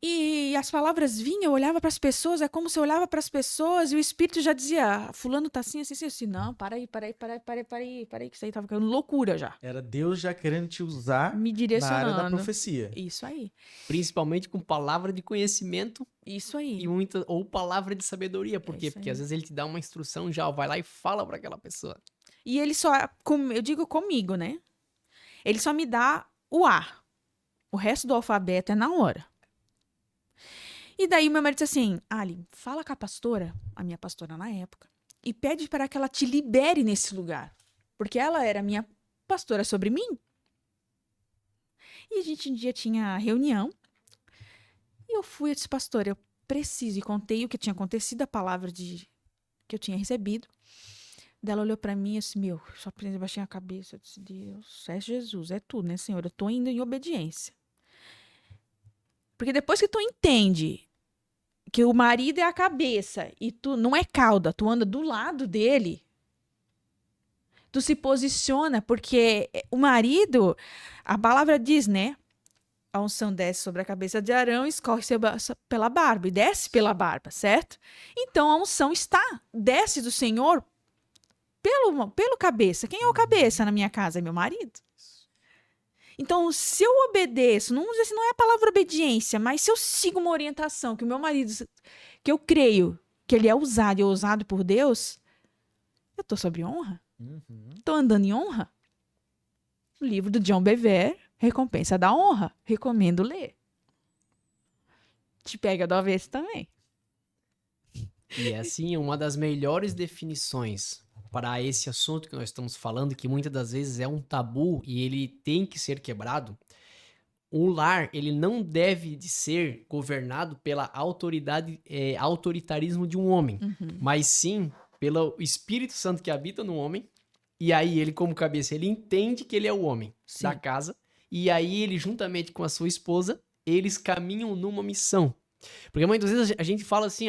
E as palavras vinham, eu olhava para as pessoas, é como se eu olhava para as pessoas e o Espírito já dizia, fulano tá assim, assim, assim. Não, para aí, que isso aí tava ficando loucura já. Era Deus já querendo te usar Me na direcionando. área da profecia. Isso aí, Principalmente com palavra de conhecimento isso aí. e ou palavra de sabedoria. Por quê? isso Porque aí. às vezes ele te dá uma instrução já, ó, vai lá e fala para aquela pessoa. E ele só, eu digo comigo, né? Ele só me dá o A. O resto do alfabeto é na hora. E daí meu marido disse assim, Ali, fala com a pastora, a minha pastora na época, e pede para que ela te libere nesse lugar. Porque ela era minha pastora sobre mim. E a gente um dia tinha reunião. E eu fui e disse, pastora, eu preciso. E contei o que tinha acontecido, a palavra que eu tinha recebido. Daí ela olhou para mim e disse, só aprendi baixinho a cabeça. Eu disse, Deus, é Jesus, é tudo, né, Senhor? Eu tô indo em obediência. Porque depois que tu entende que o marido é a cabeça e tu não é cauda, tu anda do lado dele, tu se posiciona, porque o marido, a palavra diz, né? A unção desce sobre a cabeça de Arão e escorre pela barba, e desce pela barba, certo? Então a unção desce do Senhor pelo cabeça. Quem é o cabeça na minha casa? É meu marido. Então, se eu obedeço, não dizer assim, não é a palavra obediência, mas se eu sigo uma orientação que o meu marido, que eu creio que ele é usado e é usado por Deus, eu estou sob honra. Estou andando em honra. O livro do John Bevere, Recompensa da Honra. Recomendo ler. Te pega do avesso também. E é assim, uma das melhores definições para esse assunto que nós estamos falando, que muitas das vezes é um tabu e ele tem que ser quebrado. O lar, ele não deve de ser governado pela autoritarismo de um homem, mas sim pelo Espírito Santo que habita no homem. E aí ele, como cabeça, ele entende que ele é o homem da casa. E aí ele, juntamente com a sua esposa, eles caminham numa missão. Porque muitas vezes a gente fala assim,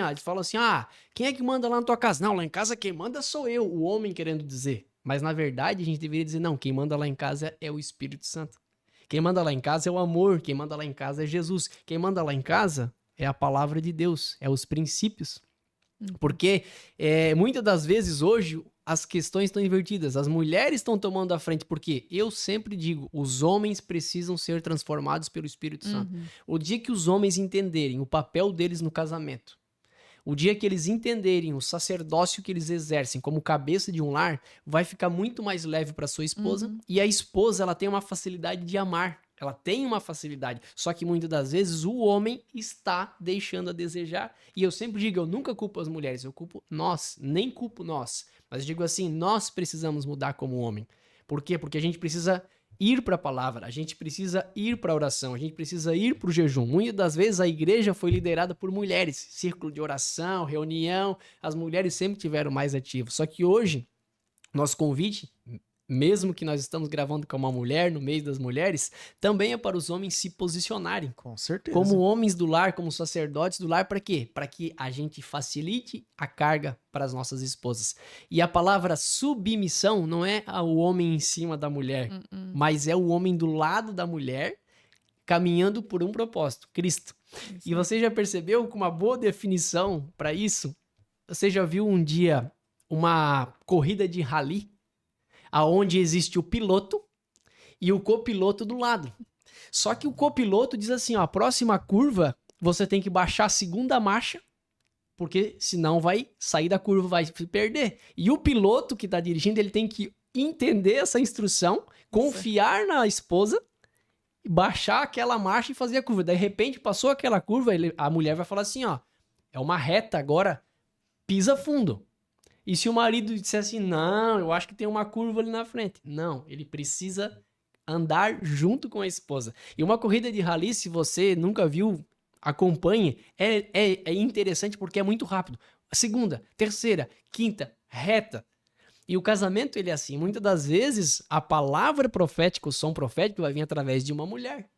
quem é que manda lá na tua casa? Não, lá em casa quem manda sou eu, o homem querendo dizer. Mas na verdade a gente deveria dizer, não, quem manda lá em casa é o Espírito Santo. Quem manda lá em casa é o amor, quem manda lá em casa é Jesus. Quem manda lá em casa é a palavra de Deus, é os princípios. Porque muitas das vezes hoje as questões estão invertidas, as mulheres estão tomando a frente, porque eu sempre digo, os homens precisam ser transformados pelo Espírito Santo. O dia que os homens entenderem o papel deles no casamento, o dia que eles entenderem o sacerdócio que eles exercem como cabeça de um lar, vai ficar muito mais leve para sua esposa, e a esposa ela tem uma facilidade de amar. Ela tem uma facilidade, só que muitas das vezes o homem está deixando a desejar. E eu sempre digo, eu nunca culpo as mulheres, eu culpo nós, nem culpo nós. Mas eu digo assim, nós precisamos mudar como homem. Por quê? Porque a gente precisa ir para a palavra, a gente precisa ir para a oração, a gente precisa ir para o jejum. Muitas das vezes a igreja foi liderada por mulheres, círculo de oração, reunião, as mulheres sempre tiveram mais ativos. Só que hoje, nosso convite, mesmo que nós estamos gravando com uma mulher, no meio das mulheres, também é para os homens se posicionarem. Com certeza. Como homens do lar, como sacerdotes do lar, para quê? Para que a gente facilite a carga para as nossas esposas. E a palavra submissão não é o homem em cima da mulher, mas é o homem do lado da mulher, caminhando por um propósito, Cristo. E você já percebeu que uma boa definição para isso? Você já viu um dia uma corrida de rally? Aonde existe o piloto e o copiloto do lado. Só que o copiloto diz assim, ó, a próxima curva você tem que baixar a segunda marcha, porque senão vai sair da curva, vai se perder. E o piloto que tá dirigindo, ele tem que entender essa instrução, confiar na esposa, baixar aquela marcha e fazer a curva. De repente, passou aquela curva, a mulher vai falar assim, ó, é uma reta agora, pisa fundo. E se o marido disser assim, não, eu acho que tem uma curva ali na frente. Não, ele precisa andar junto com a esposa. E uma corrida de rally, se você nunca viu, acompanhe, é interessante porque é muito rápido. Segunda, terceira, quinta, reta. E o casamento, ele é assim. Muitas das vezes, a palavra profética, o som profético vai vir através de uma mulher.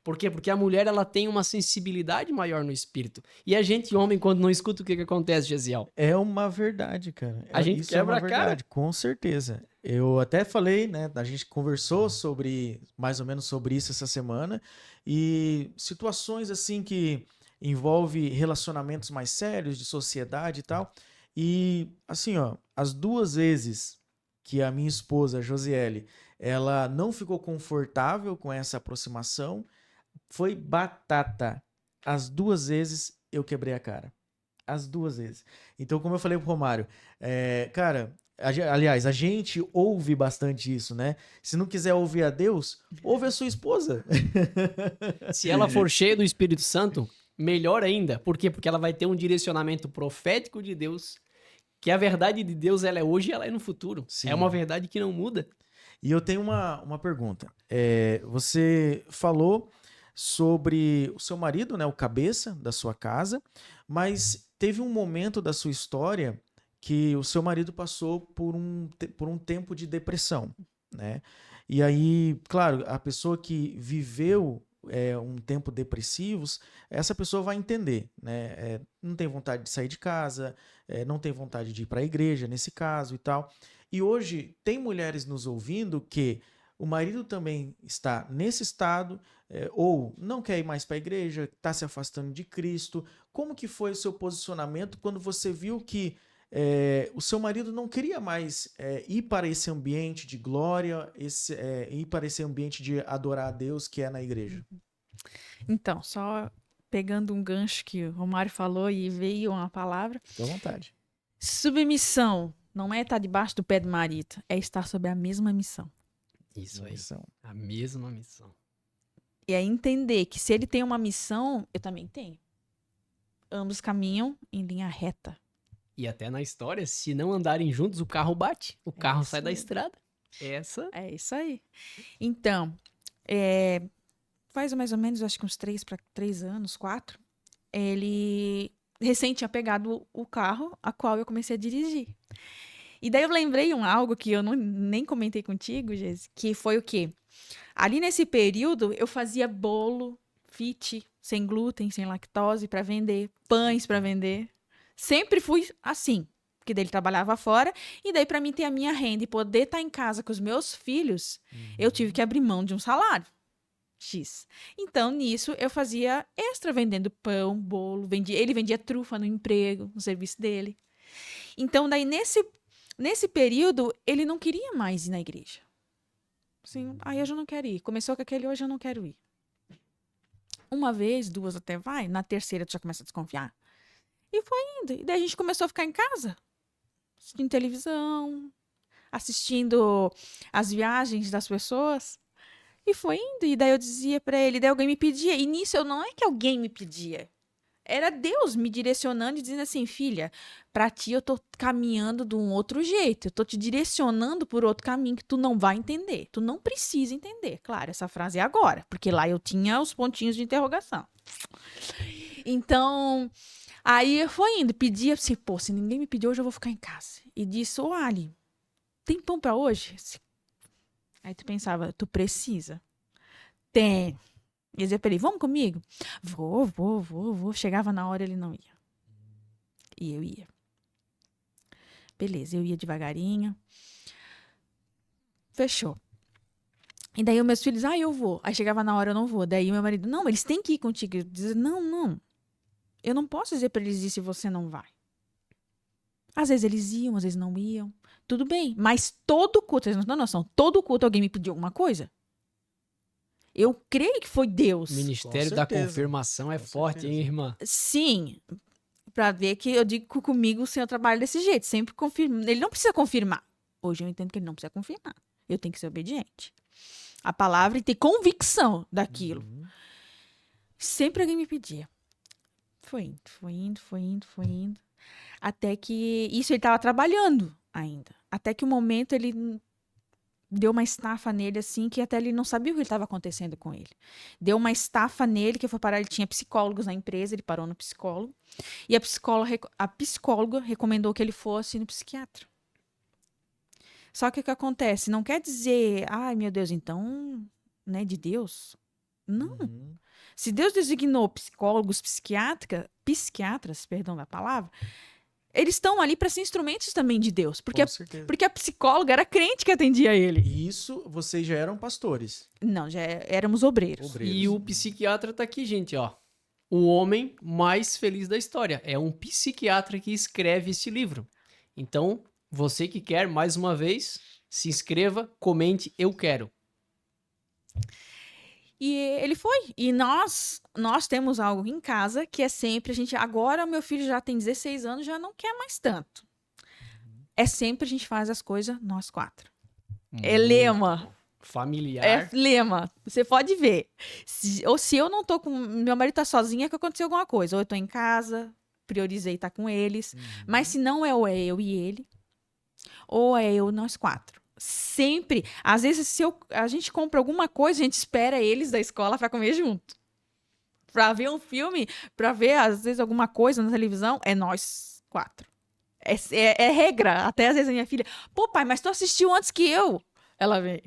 Por quê? Porque a mulher, ela tem uma sensibilidade maior no espírito. E a gente, homem, quando não escuta, o que acontece, Gesiel? É uma verdade, cara. A gente Isso quebra é a uma cara. verdade, com certeza. Eu até falei, né? A gente conversou sobre, mais ou menos sobre isso essa semana. E situações assim que envolve relacionamentos mais sérios, de sociedade e tal. E assim, ó, as 2 vezes que a minha esposa, a Josiele, ela não ficou confortável com essa aproximação, foi batata. As 2 vezes eu quebrei a cara. As 2 vezes. Então, como eu falei pro Romário, cara, aliás, a gente ouve bastante isso, né? Se não quiser ouvir a Deus, ouve a sua esposa. Se ela for cheia do Espírito Santo, melhor ainda. Por quê? Porque ela vai ter um direcionamento profético de Deus, que a verdade de Deus, ela é hoje e ela é no futuro. Sim. É uma verdade que não muda. E eu tenho uma pergunta. Você falou sobre o seu marido, né, o cabeça da sua casa, mas teve um momento da sua história que o seu marido passou por um tempo de depressão, né? E aí, claro, a pessoa que viveu um tempo depressivos, essa pessoa vai entender, né? Não tem vontade de sair de casa, não tem vontade de ir para a igreja, nesse caso e tal. E hoje tem mulheres nos ouvindo que o marido também está nesse estado, ou não quer ir mais para a igreja, está se afastando de Cristo. Como que foi o seu posicionamento quando você viu que o seu marido não queria mais ir para esse ambiente de glória, ir para esse ambiente de adorar a Deus que é na igreja? Então, só pegando um gancho que o Romário falou e veio uma palavra. Fique à vontade. Submissão não é estar debaixo do pé do marido, é estar sob a mesma missão. Isso aí. Missão. A mesma missão. E é entender que se ele tem uma missão, eu também tenho. Ambos caminham em linha reta. E até na história, se não andarem juntos, o carro bate. O carro sai isso da aí. estrada. Essa É isso aí. Então, faz mais ou menos, acho que uns 3 anos, 4, ele recém tinha pegado o carro a qual eu comecei a dirigir. E daí eu lembrei algo que eu nem comentei contigo, Gesi, que foi o quê? Ali nesse período, eu fazia bolo fit, sem glúten, sem lactose, para vender, pães para vender. Sempre fui assim, porque daí ele trabalhava fora, e daí para mim ter a minha renda e poder estar em casa com os meus filhos, eu tive que abrir mão de um salário X. Então, nisso, eu fazia extra vendendo pão, bolo, ele vendia trufa no emprego, no serviço dele. Então, daí nesse período, ele não queria mais ir na igreja. Assim, aí hoje eu não quero ir. Começou com aquele, hoje eu não quero ir. Uma vez, 2 até vai, na terceira tu já começa a desconfiar. E foi indo. E daí a gente começou a ficar em casa, assistindo televisão, assistindo as viagens das pessoas. E foi indo. E daí eu dizia pra ele, daí alguém me pedia. E nisso eu não é que alguém me pedia. Era Deus me direcionando e dizendo assim, filha, pra ti eu tô caminhando de um outro jeito. Eu tô te direcionando por outro caminho que tu não vai entender. Tu não precisa entender. Claro, essa frase é agora, porque lá eu tinha os pontinhos de interrogação. Então, aí foi indo. Pedia assim, pô, se ninguém me pedir hoje eu vou ficar em casa. E disse, ô Ali, tem pão pra hoje? Aí tu pensava, tu precisa. Tem. E eu dizia pra ele, vamos comigo? Vou. Chegava na hora, ele não ia. E eu ia. Beleza, eu ia devagarinho. Fechou. E daí os meus filhos, eu vou. Aí chegava na hora, eu não vou. Daí o meu marido, não, eles têm que ir contigo. Eu dizia, não. Eu não posso dizer pra eles ir se você não vai. Às vezes eles iam, às vezes não iam. Tudo bem. Mas todo culto, vocês não têm noção, todo culto alguém me pediu alguma coisa. Eu creio que foi Deus. O Ministério da certeza. Confirmação é Com forte, certeza. hein, irmã? Sim, pra ver que eu digo que comigo o Senhor trabalha desse jeito, sempre confirma. Ele não precisa confirmar. Hoje eu entendo que ele não precisa confirmar. Eu tenho que ser obediente. A palavra e ter convicção daquilo. Uhum. Sempre alguém me pedia. Foi indo, foi indo, foi indo, foi indo. Até que... Isso ele estava trabalhando ainda. Até que o momento ele deu uma estafa nele, assim, que até ele não sabia o que estava acontecendo com ele. Deu uma estafa nele, que foi parar, ele tinha psicólogos na empresa, ele parou no psicólogo. E a psicóloga recomendou que ele fosse no psiquiatra. Só que o que acontece? Não quer dizer, ai meu Deus, então, né, de Deus? Não. Uhum. Se Deus designou psicólogos, psiquiatras, perdão da palavra, eles estão ali para ser instrumentos também de Deus. Com certeza. Porque a psicóloga era crente que atendia ele. E isso, vocês já eram pastores. Não, já éramos obreiros. Obreiros. E o psiquiatra tá aqui, gente, ó. O homem mais feliz da história. É um psiquiatra que escreve este livro. Então, você que quer, mais uma vez, se inscreva, comente, eu quero. E ele foi. E nós temos algo em casa que é sempre a gente. Agora, meu filho já tem 16 anos, já não quer mais tanto. É sempre a gente faz as coisas, nós 4. É lema. Familiar. É lema. Você pode ver. Se eu não tô com. Meu marido tá sozinho, é que aconteceu alguma coisa. Ou eu tô em casa, priorizei estar com eles. Mas se não é, ou é eu e ele, ou é eu, nós 4. Sempre. Às vezes, se a gente compra alguma coisa, a gente espera eles da escola pra comer junto. Pra ver um filme, pra ver, às vezes, alguma coisa na televisão, é nós 4. É regra. Até às vezes a minha filha, pô, pai, mas tu assistiu antes que eu. Ela vem.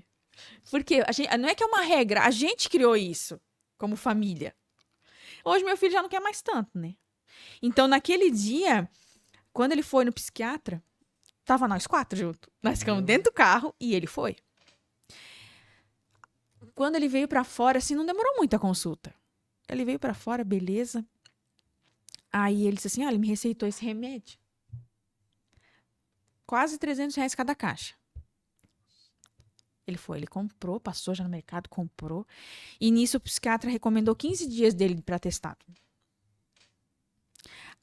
Porque não é que é uma regra, a gente criou isso como família. Hoje meu filho já não quer mais tanto, né? Então, naquele dia, quando ele foi no psiquiatra, tava nós 4 juntos. Nós ficamos dentro do carro e ele foi. Quando ele veio pra fora, assim, não demorou muito a consulta. Ele veio pra fora, beleza. Aí ele disse assim, ele me receitou esse remédio. Quase R$300 cada caixa. Ele comprou, passou já no mercado, comprou. E nisso o psiquiatra recomendou 15 dias dele para testado.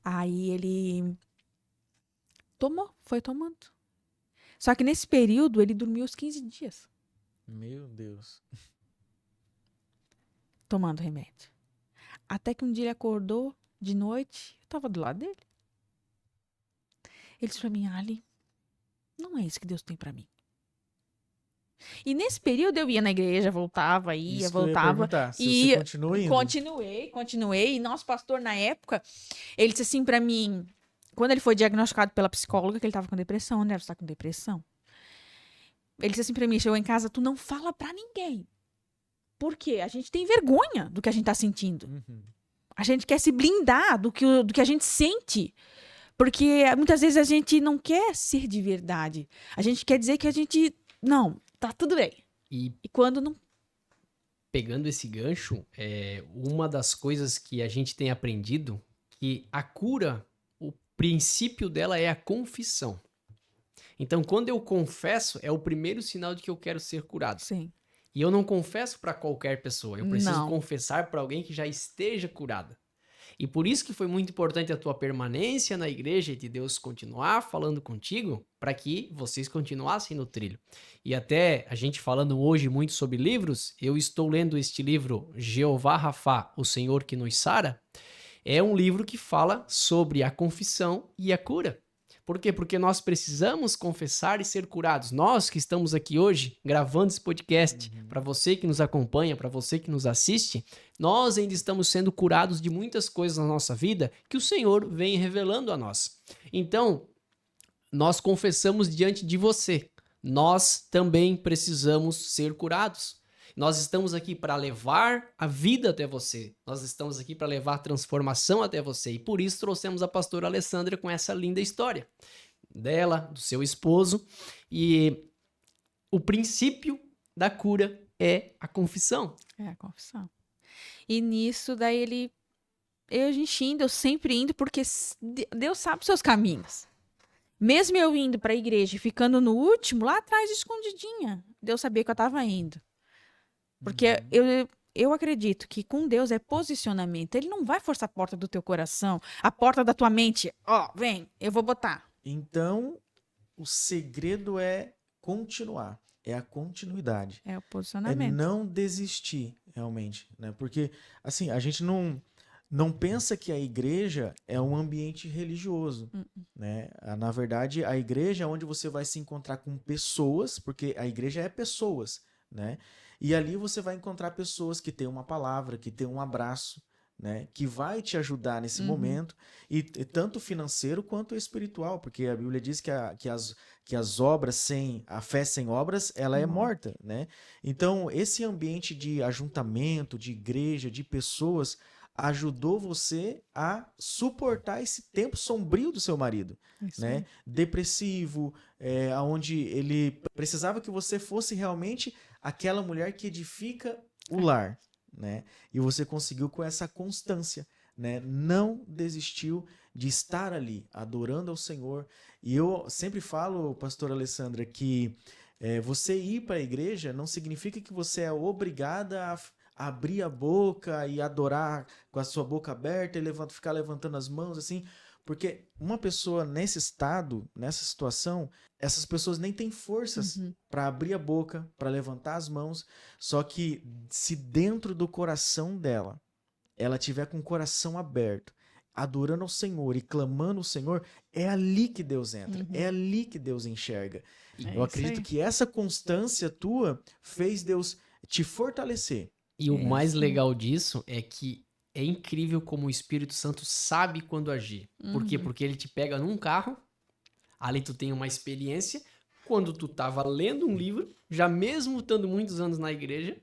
Aí ele foi tomando. Só que nesse período ele dormiu os 15 dias Meu Deus. tomando remédio. Até que um dia ele acordou de noite, eu tava do lado dele. Ele disse pra mim, Ali, não é isso que Deus tem pra mim. E nesse período eu ia na igreja, voltava, ia, Isso que eu ia voltava. perguntar, se E você continua indo. Continuei. E nosso pastor, na época, ele disse assim pra mim, quando ele foi diagnosticado pela psicóloga, que ele tava com depressão, né? Você tá com depressão. Ele disse assim pra mim, chegou em casa, tu não fala pra ninguém. Por quê? A gente tem vergonha do que a gente tá sentindo. Uhum. A gente quer se blindar do que a gente sente. Porque muitas vezes a gente não quer ser de verdade. A gente quer dizer que a gente... Não, tá tudo bem. E E quando não... pegando esse gancho, uma das coisas que a gente tem aprendido, que a cura, o princípio dela é a confissão. Então, quando eu confesso, é o primeiro sinal de que eu quero ser curado. Sim. E eu não confesso para qualquer pessoa, eu preciso Não. confessar para alguém que já esteja curada. E por isso que foi muito importante a tua permanência na igreja e de Deus continuar falando contigo para que vocês continuassem no trilho. E até a gente falando hoje muito sobre livros, eu estou lendo este livro Jeová Rafá, o Senhor que nos sara. É um livro que fala sobre a confissão e a cura. Por quê? Porque nós precisamos confessar e ser curados. Nós que estamos aqui hoje gravando esse podcast, para você que nos acompanha, para você que nos assiste, nós ainda estamos sendo curados de muitas coisas na nossa vida que o Senhor vem revelando a nós. Então, nós confessamos diante de você. Nós também precisamos ser curados. Nós estamos aqui para levar a vida até você. Nós estamos aqui para levar a transformação até você. E por isso trouxemos a pastora Alessandra com essa linda história dela, do seu esposo. E o princípio da cura é a confissão. É a confissão. E nisso, daí a gente indo, eu sempre indo, porque Deus sabe os seus caminhos. Mesmo eu indo para a igreja e ficando no último, lá atrás, escondidinha, Deus sabia que eu estava indo. Porque eu acredito que com Deus é posicionamento. Ele não vai forçar a porta do teu coração, a porta da tua mente. Ó, vem, eu vou botar. Então, o segredo é continuar. É a continuidade. É o É posicionamento. não desistir, realmente, né? Porque, assim, a gente não pensa que a igreja é um ambiente religioso, né? Na verdade, a igreja é onde você vai se encontrar com pessoas, porque a igreja é pessoas, né? E ali você vai encontrar pessoas que têm uma palavra, que têm um abraço, né? Que vai te ajudar nesse momento, e tanto financeiro quanto espiritual, porque a Bíblia diz que as obras sem a fé sem obras, ela é morta, né? Então, esse ambiente de ajuntamento, de igreja, de pessoas, ajudou você a suportar esse tempo sombrio do seu marido, Isso né? aí. Depressivo, onde ele precisava que você fosse realmente aquela mulher que edifica o lar, né? E você conseguiu com essa constância, né? Não desistiu de estar ali, adorando ao Senhor. E eu sempre falo, pastora Alessandra, que você ir para a igreja não significa que você é obrigada a abrir a boca e adorar com a sua boca aberta e ficar levantando as mãos assim, porque uma pessoa nesse estado, nessa situação, essas pessoas nem têm forças para abrir a boca, para levantar as mãos. Só que se dentro do coração dela, ela tiver com o coração aberto, adorando ao Senhor e clamando ao Senhor, é ali que Deus entra, é ali que Deus enxerga. É Eu isso acredito aí. que essa constância tua fez Deus te fortalecer. E o mais Isso. legal disso é que é incrível como o Espírito Santo sabe quando agir. Por quê? Porque ele te pega num carro, ali tu tem uma experiência, quando tu tava lendo um livro, já mesmo estando muitos anos na igreja.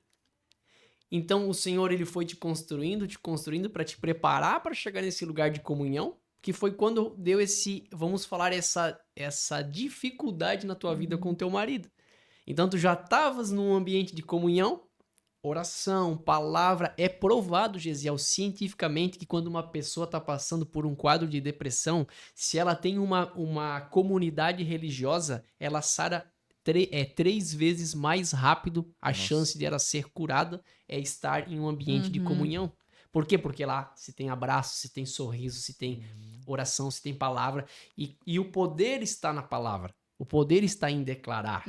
Então o Senhor ele foi te construindo para te preparar para chegar nesse lugar de comunhão, que foi quando deu vamos falar, essa dificuldade na tua vida com o teu marido. Então tu já estavas num ambiente de comunhão, oração, palavra. É provado, Gesiel, cientificamente, que quando uma pessoa está passando por um quadro de depressão, se ela tem uma comunidade religiosa, ela sara 3 vezes mais rápido. A chance de ela ser curada é estar em um ambiente de comunhão. Por quê? Porque lá se tem abraço, se tem sorriso, se tem oração, se tem palavra. E o poder está na palavra. O poder está em declarar,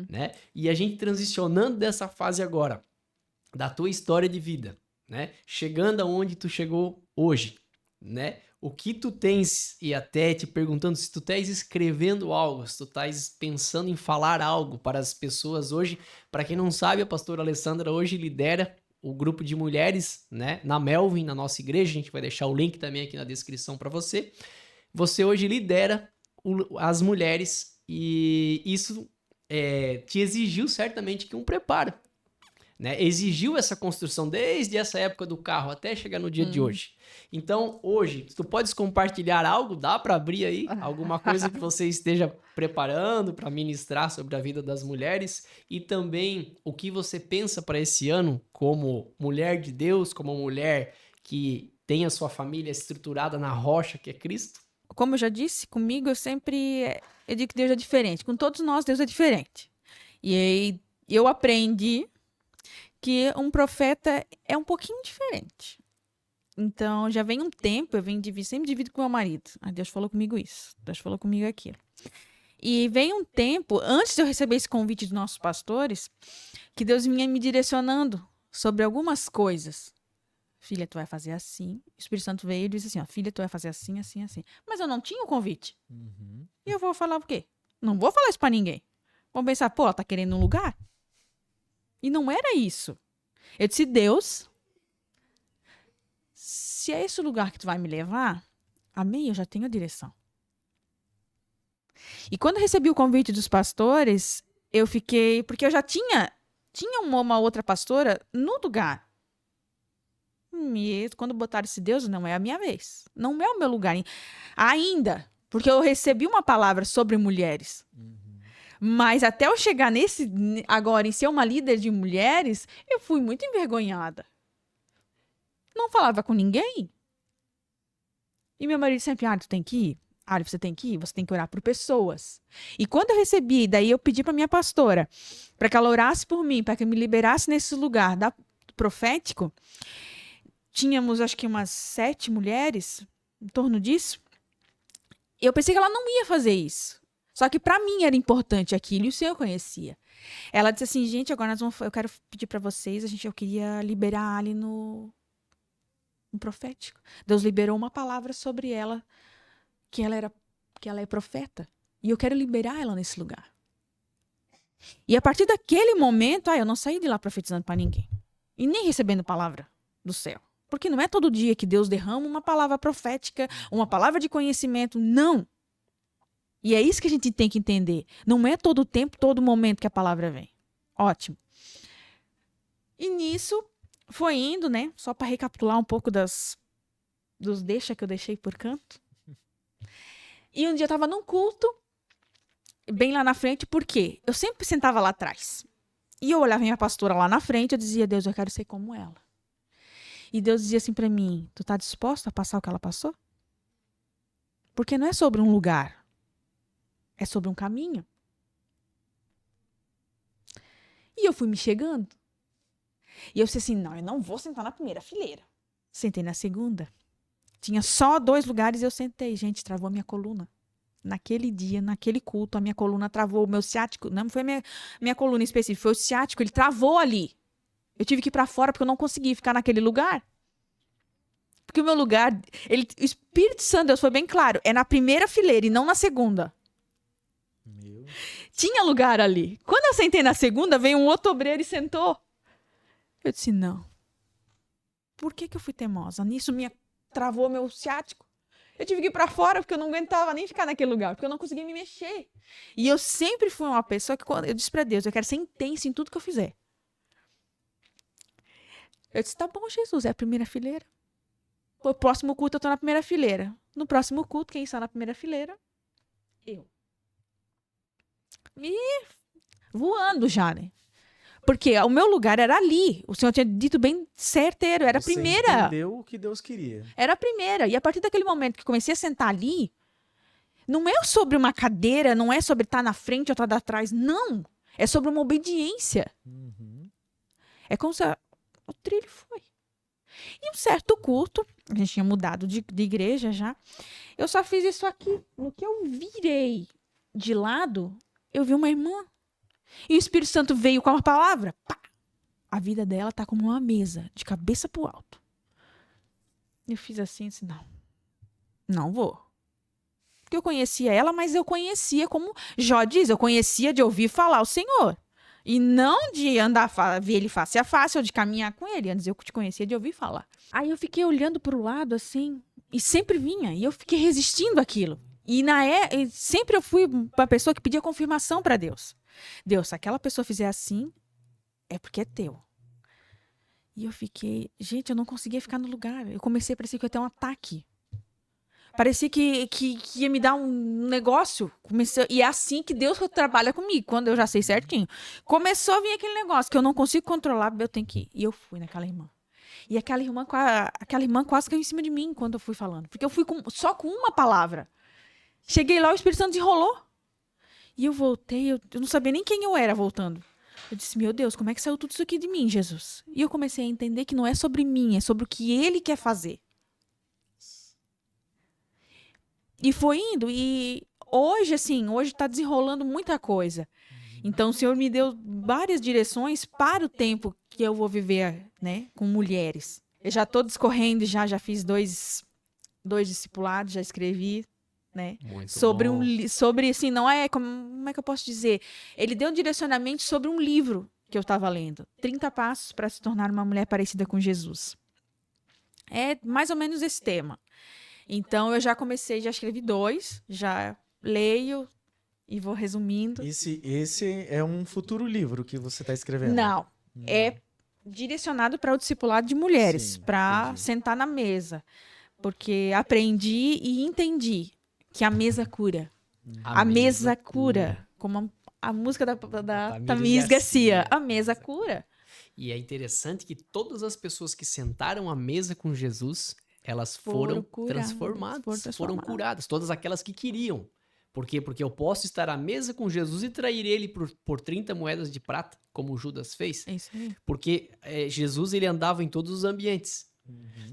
né? E a gente transicionando dessa fase agora, da tua história de vida, né? Chegando aonde tu chegou hoje, né? O que tu tens, e até te perguntando se tu estás escrevendo algo, se tu estás pensando em falar algo para as pessoas hoje. Para quem não sabe, a pastora Alessandra hoje lidera o grupo de mulheres, né? Na Melvin, na nossa igreja. A gente vai deixar o link também aqui na descrição para você. Você hoje lidera as mulheres e isso te exigiu certamente que um preparo, né? Exigiu essa construção desde essa época do carro até chegar no dia de hoje. Então, hoje, tu podes compartilhar algo? Dá para abrir aí alguma coisa que você esteja preparando para ministrar sobre a vida das mulheres e também o que você pensa para esse ano como mulher de Deus, como mulher que tem a sua família estruturada na rocha que é Cristo? Como eu já disse, comigo eu digo que Deus é diferente. Com todos nós, Deus é diferente. E aí eu aprendi que um profeta é um pouquinho diferente. Então, já vem um tempo, sempre divido com meu marido. Deus falou comigo isso, Deus falou comigo aquilo. E vem um tempo, antes de eu receber esse convite dos nossos pastores, que Deus vinha me direcionando sobre algumas coisas. Filha, tu vai fazer assim. O Espírito Santo veio e disse assim, ó, filha, tu vai fazer assim, assim, assim. Mas eu não tinha o convite. E eu vou falar o quê? Não vou falar isso pra ninguém. Vão pensar, pô, ela tá querendo um lugar? E não era isso. Eu disse, Deus, se é esse o lugar que tu vai me levar, amém, eu já tenho a direção. E quando eu recebi o convite dos pastores, eu fiquei, porque eu já tinha uma outra pastora no lugar. E quando botaram esse Deus, não é a minha vez. Não é o meu lugar ainda. Porque eu recebi uma palavra sobre mulheres. Mas até eu chegar agora em ser uma líder de mulheres, eu fui muito envergonhada. Não falava com ninguém. E meu marido sempre, tu tem que ir. Ali você tem que ir, você tem que orar por pessoas. E quando eu recebi, daí eu pedi para minha pastora, para que ela orasse por mim, para que eu me liberasse nesse lugar profético. Tínhamos, acho que umas 7 mulheres, em torno disso. Eu pensei que ela não ia fazer isso. Só que para mim era importante aquilo e o Senhor conhecia. Ela disse assim, gente, agora eu quero pedir para vocês, eu queria liberar ali no profético. Deus liberou uma palavra sobre ela, que ela é profeta. E eu quero liberar ela nesse lugar. E a partir daquele momento, eu não saí de lá profetizando para ninguém. E nem recebendo palavra do céu. Porque não é todo dia que Deus derrama uma palavra profética, uma palavra de conhecimento. Não. E é isso que a gente tem que entender. Não é todo tempo, todo momento que a palavra vem. Ótimo. E nisso foi indo, né? Só para recapitular um pouco dos deixa que eu deixei por canto. E um dia eu estava num culto, bem lá na frente, porque eu sempre sentava lá atrás. E eu olhava minha pastora lá na frente, eu dizia, Deus, eu quero ser como ela. E Deus dizia assim para mim, tu tá disposto a passar o que ela passou? Porque não é sobre um lugar, é sobre um caminho. E eu fui me chegando. E eu disse assim, não, eu não vou sentar na primeira fileira. Sentei na segunda. Tinha só 2 lugares e eu sentei. Gente, travou a minha coluna. Naquele dia, naquele culto, a minha coluna travou. O meu ciático, não foi a minha coluna específica, foi o ciático, ele travou ali. Eu tive que ir para fora porque eu não consegui ficar naquele lugar. Porque o meu lugar, o Espírito Santo, Deus foi bem claro, é na primeira fileira e não na segunda. Tinha lugar ali. Quando eu sentei na segunda, veio um outro obreiro e sentou. Eu disse, não. Por que eu fui teimosa? Nisso travou meu ciático. Eu tive que ir para fora porque eu não aguentava nem ficar naquele lugar, porque eu não conseguia me mexer. E eu sempre fui uma pessoa que, quando eu disse para Deus, eu quero ser intensa em tudo que eu fizer. Eu disse, tá bom, Jesus, é a primeira fileira. O próximo culto eu tô na primeira fileira. No próximo culto, quem está na primeira fileira? Eu. E voando já, né? Porque o meu lugar era ali. O Senhor tinha dito bem certeiro, era a primeira. Você entendeu o que Deus queria. Era a primeira. E a partir daquele momento que comecei a sentar ali, não é sobre uma cadeira, não é sobre estar na frente ou estar atrás, não. É sobre uma obediência. Uhum. É como se o trilho foi. E um certo culto, a gente tinha mudado de igreja já, eu só fiz isso aqui. No que eu virei de lado, eu vi uma irmã. E o Espírito Santo veio com uma palavra. Pá! A vida dela tá como uma mesa, de cabeça pro alto. Eu fiz assim, disse, não vou. Porque eu conhecia ela, mas eu conhecia, como Jó diz, eu conhecia de ouvir falar o Senhor. E não de andar, ver ele face a face, ou de caminhar com ele. Antes eu te conhecia de ouvir falar. Aí eu fiquei olhando pro lado, assim, e sempre vinha. E eu fiquei resistindo àquilo. E sempre eu fui uma pessoa que pedia confirmação para Deus. Deus, se aquela pessoa fizer assim, é porque é teu. E eu fiquei... Gente, eu não conseguia ficar no lugar. Eu comecei a parecer que eu ia ter um ataque. Parecia que ia me dar um negócio. E é assim que Deus trabalha comigo, quando eu já sei certinho. Começou a vir aquele negócio que eu não consigo controlar, eu tenho que ir. E eu fui naquela irmã. E aquela irmã quase caiu em cima de mim quando eu fui falando. Porque eu fui só com uma palavra. Cheguei lá, o Espírito Santo desenrolou. E eu voltei, eu não sabia nem quem eu era voltando. Eu disse, meu Deus, como é que saiu tudo isso aqui de mim, Jesus? E eu comecei a entender que não é sobre mim, é sobre o que Ele quer fazer. E foi indo, e hoje tá desenrolando muita coisa. Então, o Senhor me deu várias direções para o tempo que eu vou viver, né, com mulheres. Eu já estou discorrendo, já fiz dois discipulados, já escrevi, né, sobre assim, não é, como é que eu posso dizer? Ele deu um direcionamento sobre um livro que eu estava lendo. 30 passos para se tornar uma mulher parecida com Jesus. É mais ou menos esse tema. Então, eu já escrevi 2, já leio e vou resumindo. Esse é um futuro livro que você está escrevendo? Não, é direcionado para o discipulado de mulheres, para sentar na mesa. Porque aprendi e entendi que a mesa cura. A mesa cura. Como a música da Tamiris Garcia. A mesa cura. E é interessante que todas as pessoas que sentaram à mesa com Jesus elas foram curadas, transformadas, foram curadas. Todas aquelas que queriam. Por quê? Porque eu posso estar à mesa com Jesus e trair ele por 30 moedas de prata, como Judas fez. É isso aí. Porque Jesus, ele andava em todos os ambientes.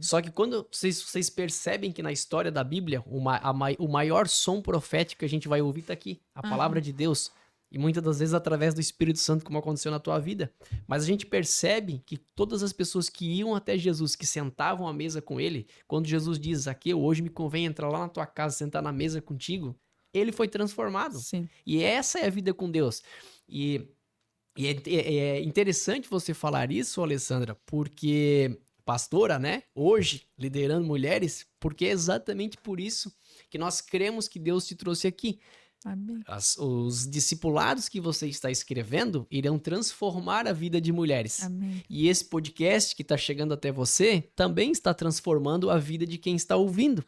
Só que quando vocês percebem que na história da Bíblia, o maior som profético que a gente vai ouvir tá aqui. A palavra de Deus. E muitas das vezes através do Espírito Santo, como aconteceu na tua vida. Mas a gente percebe que todas as pessoas que iam até Jesus, que sentavam à mesa com ele, quando Jesus diz, Zaqueu, hoje me convém entrar lá na tua casa, sentar na mesa contigo, ele foi transformado. Sim. E essa é a vida com Deus. E é interessante você falar isso, Alessandra, porque pastora, né? Hoje, liderando mulheres, porque é exatamente por isso que nós cremos que Deus te trouxe aqui. Amém. Os discipulados que você está escrevendo irão transformar a vida de mulheres. Amém. E esse podcast que está chegando até você também está transformando a vida de quem está ouvindo.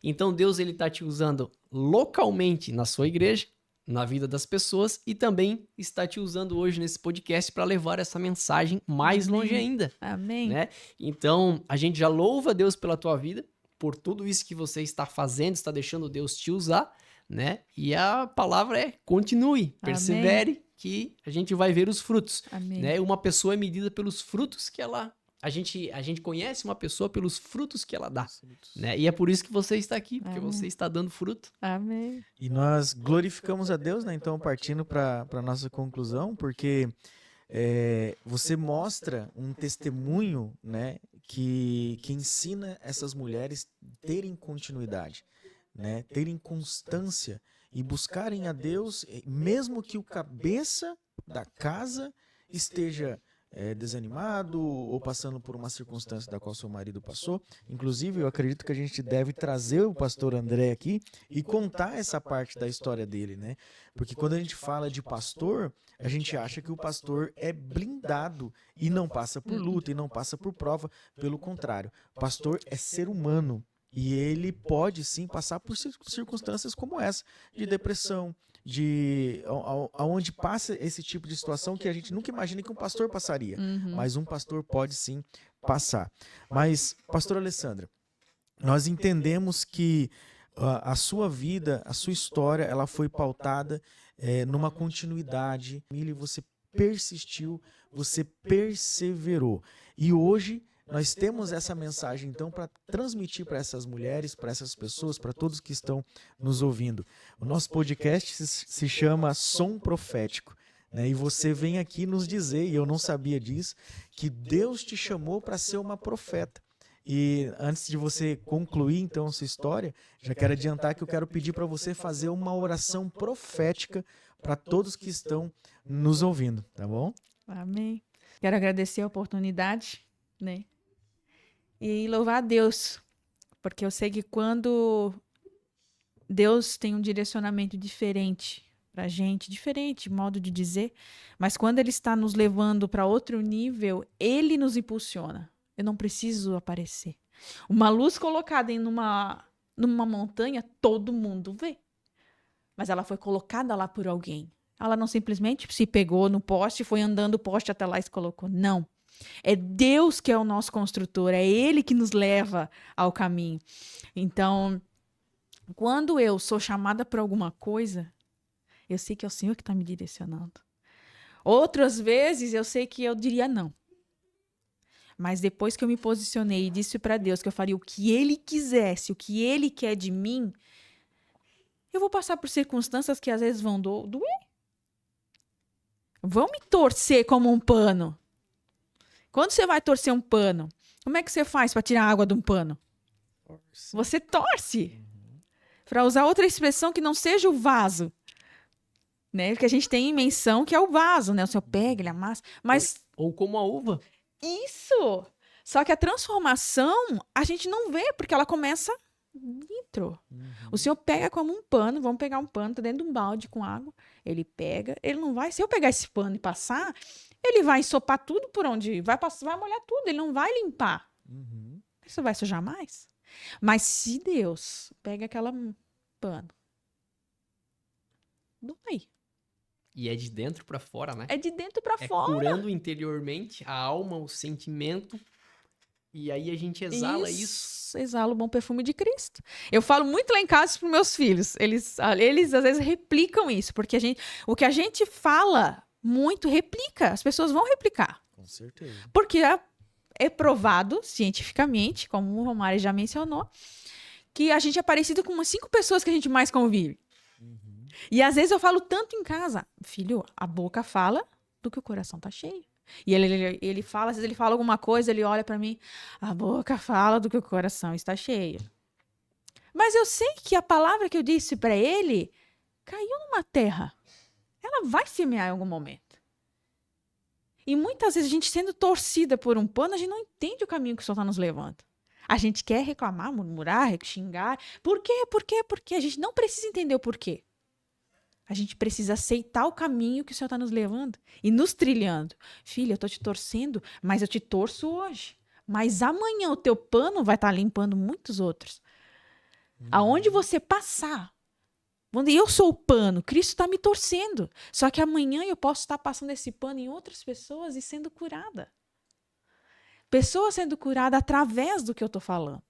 Então Deus ele está te usando localmente na sua igreja, na vida das pessoas e também está te usando hoje nesse podcast para levar essa mensagem mais longe ainda. Amém. Né? Então a gente já louva a Deus pela tua vida, por tudo isso que você está fazendo, está deixando Deus te usar. Né? E a palavra é continue, persevere, amém, que a gente vai ver os frutos. Amém. Né? Uma pessoa é medida pelos frutos que ela... A gente conhece uma pessoa pelos frutos que ela dá. Né? E é por isso que você está aqui, porque amém, você está dando fruto. Amém. E nós glorificamos a Deus, né? Então, partindo para a nossa conclusão, porque você mostra um testemunho, né, que ensina essas mulheres terem continuidade, né, terem constância e buscarem a Deus, mesmo que o cabeça da casa esteja desanimado ou passando por uma circunstância da qual seu marido passou. Inclusive, eu acredito que a gente deve trazer o pastor André aqui e contar essa parte da história dele, né? Porque quando a gente fala de pastor, a gente acha que o pastor é blindado e não passa por luta e não passa por prova. Pelo contrário, o pastor é ser humano. E ele pode, sim, passar por circunstâncias como essa, de depressão, aonde passa esse tipo de situação que a gente nunca imagina que um pastor passaria. Mas um pastor pode, sim, passar. Mas, pastora Alessandra, nós entendemos que a sua vida, a sua história, ela foi pautada numa continuidade. E você persistiu, você perseverou. E hoje... nós temos essa mensagem, então, para transmitir para essas mulheres, para essas pessoas, para todos que estão nos ouvindo. O nosso podcast se chama Som Profético, né? E você vem aqui nos dizer, e eu não sabia disso, que Deus te chamou para ser uma profeta. E antes de você concluir, então, sua história, já quero adiantar que eu quero pedir para você fazer uma oração profética para todos que estão nos ouvindo, tá bom? Amém. Quero agradecer a oportunidade, né? E louvar a Deus, porque eu sei que quando Deus tem um direcionamento diferente pra gente, diferente, modo de dizer, mas quando Ele está nos levando para outro nível, Ele nos impulsiona. Eu não preciso aparecer. Uma luz colocada em numa montanha, todo mundo vê. Mas ela foi colocada lá por alguém. Ela não simplesmente se pegou no poste, foi andando o poste até lá e se colocou. Não. É Deus que é o nosso construtor, é Ele que nos leva ao caminho. Então, quando eu sou chamada por alguma coisa, eu sei que é o Senhor que está me direcionando. Outras vezes, eu sei que eu diria não. Mas depois que eu me posicionei e disse para Deus que eu faria o que Ele quisesse, o que Ele quer de mim, eu vou passar por circunstâncias que às vezes vão doer. Vão me torcer como um pano. Quando você vai torcer um pano, como é que você faz para tirar a água de um pano? Você torce. Para usar outra expressão que não seja o vaso. Né? Porque a gente tem menção que é o vaso, né? O senhor pega, ele amassa. Mas... ou como a uva. Isso! Só que a transformação a gente não vê, porque ela começa dentro. O senhor pega como um pano, vamos pegar um pano, tá dentro de um balde com água. Ele pega, ele não vai... Se eu pegar esse pano e passar... ele vai ensopar tudo por onde... vai molhar tudo, ele não vai limpar. Isso vai sujar mais. Mas se Deus pega aquela pano, dói. E é de dentro para fora, né? É de dentro para fora. Curando interiormente a alma, o sentimento. E aí a gente exala isso exala o bom perfume de Cristo. Eu falo muito lá em casa para os meus filhos. Eles às vezes replicam isso, porque o que a gente fala muito replica. As pessoas vão replicar. Com certeza. Porque é provado cientificamente, como o Romário já mencionou, que a gente é parecido com umas 5 pessoas que a gente mais convive. E às vezes eu falo tanto em casa, filho, a boca fala do que o coração tá cheio. E ele fala, às vezes ele fala alguma coisa, ele olha pra mim, a boca fala do que o coração está cheio. Mas eu sei que a palavra que eu disse pra ele caiu numa terra. Ela vai semear em algum momento. E muitas vezes a gente sendo torcida por um pano, a gente não entende o caminho que o Senhor está nos levando. A gente quer reclamar, murmurar, xingar. Por quê? Por quê? Por quê? A gente não precisa entender o porquê. A gente precisa aceitar o caminho que o Senhor está nos levando e nos trilhando. Filha, eu estou te torcendo, mas eu te torço hoje. Mas amanhã o teu pano vai estar limpando muitos outros. Aonde você passar, quando eu sou o pano, Cristo está me torcendo. Só que amanhã eu posso estar passando esse pano em outras pessoas e sendo curada. Pessoas sendo curadas através do que eu estou falando.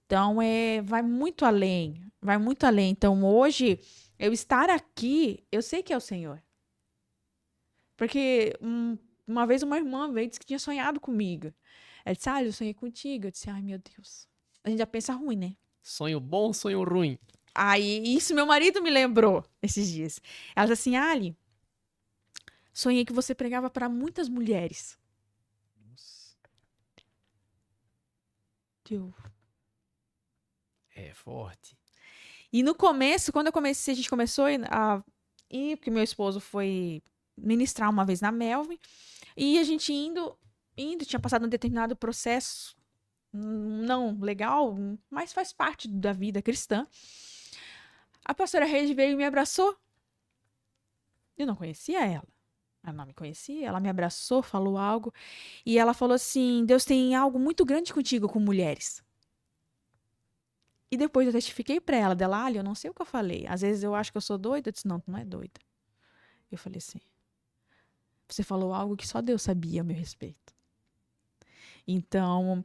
Então, vai muito além. Vai muito além. Então, hoje, eu estar aqui, eu sei que é o Senhor. Porque uma vez uma irmã veio e disse que tinha sonhado comigo. Ela disse, eu sonhei contigo. Eu disse, ai, meu Deus. A gente já pensa ruim, né? Sonho bom, sonho ruim. Aí, isso meu marido me lembrou esses dias. Ela disse assim, Ali, sonhei que você pregava para muitas mulheres. É forte. E no começo, quando a gente começou a ir, porque meu esposo foi ministrar uma vez na Melvin, e a gente indo, tinha passado um determinado processo, não legal, mas faz parte da vida cristã. A pastora Reis veio e me abraçou. Eu não conhecia ela. Ela não me conhecia, ela me abraçou, falou algo, e ela falou assim, Deus tem algo muito grande contigo com mulheres. E depois eu testifiquei pra ela, dela, eu não sei o que eu falei. Às vezes eu acho que eu sou doida. Eu disse, não, tu não é doida. Eu falei assim, você falou algo que só Deus sabia a meu respeito. Então,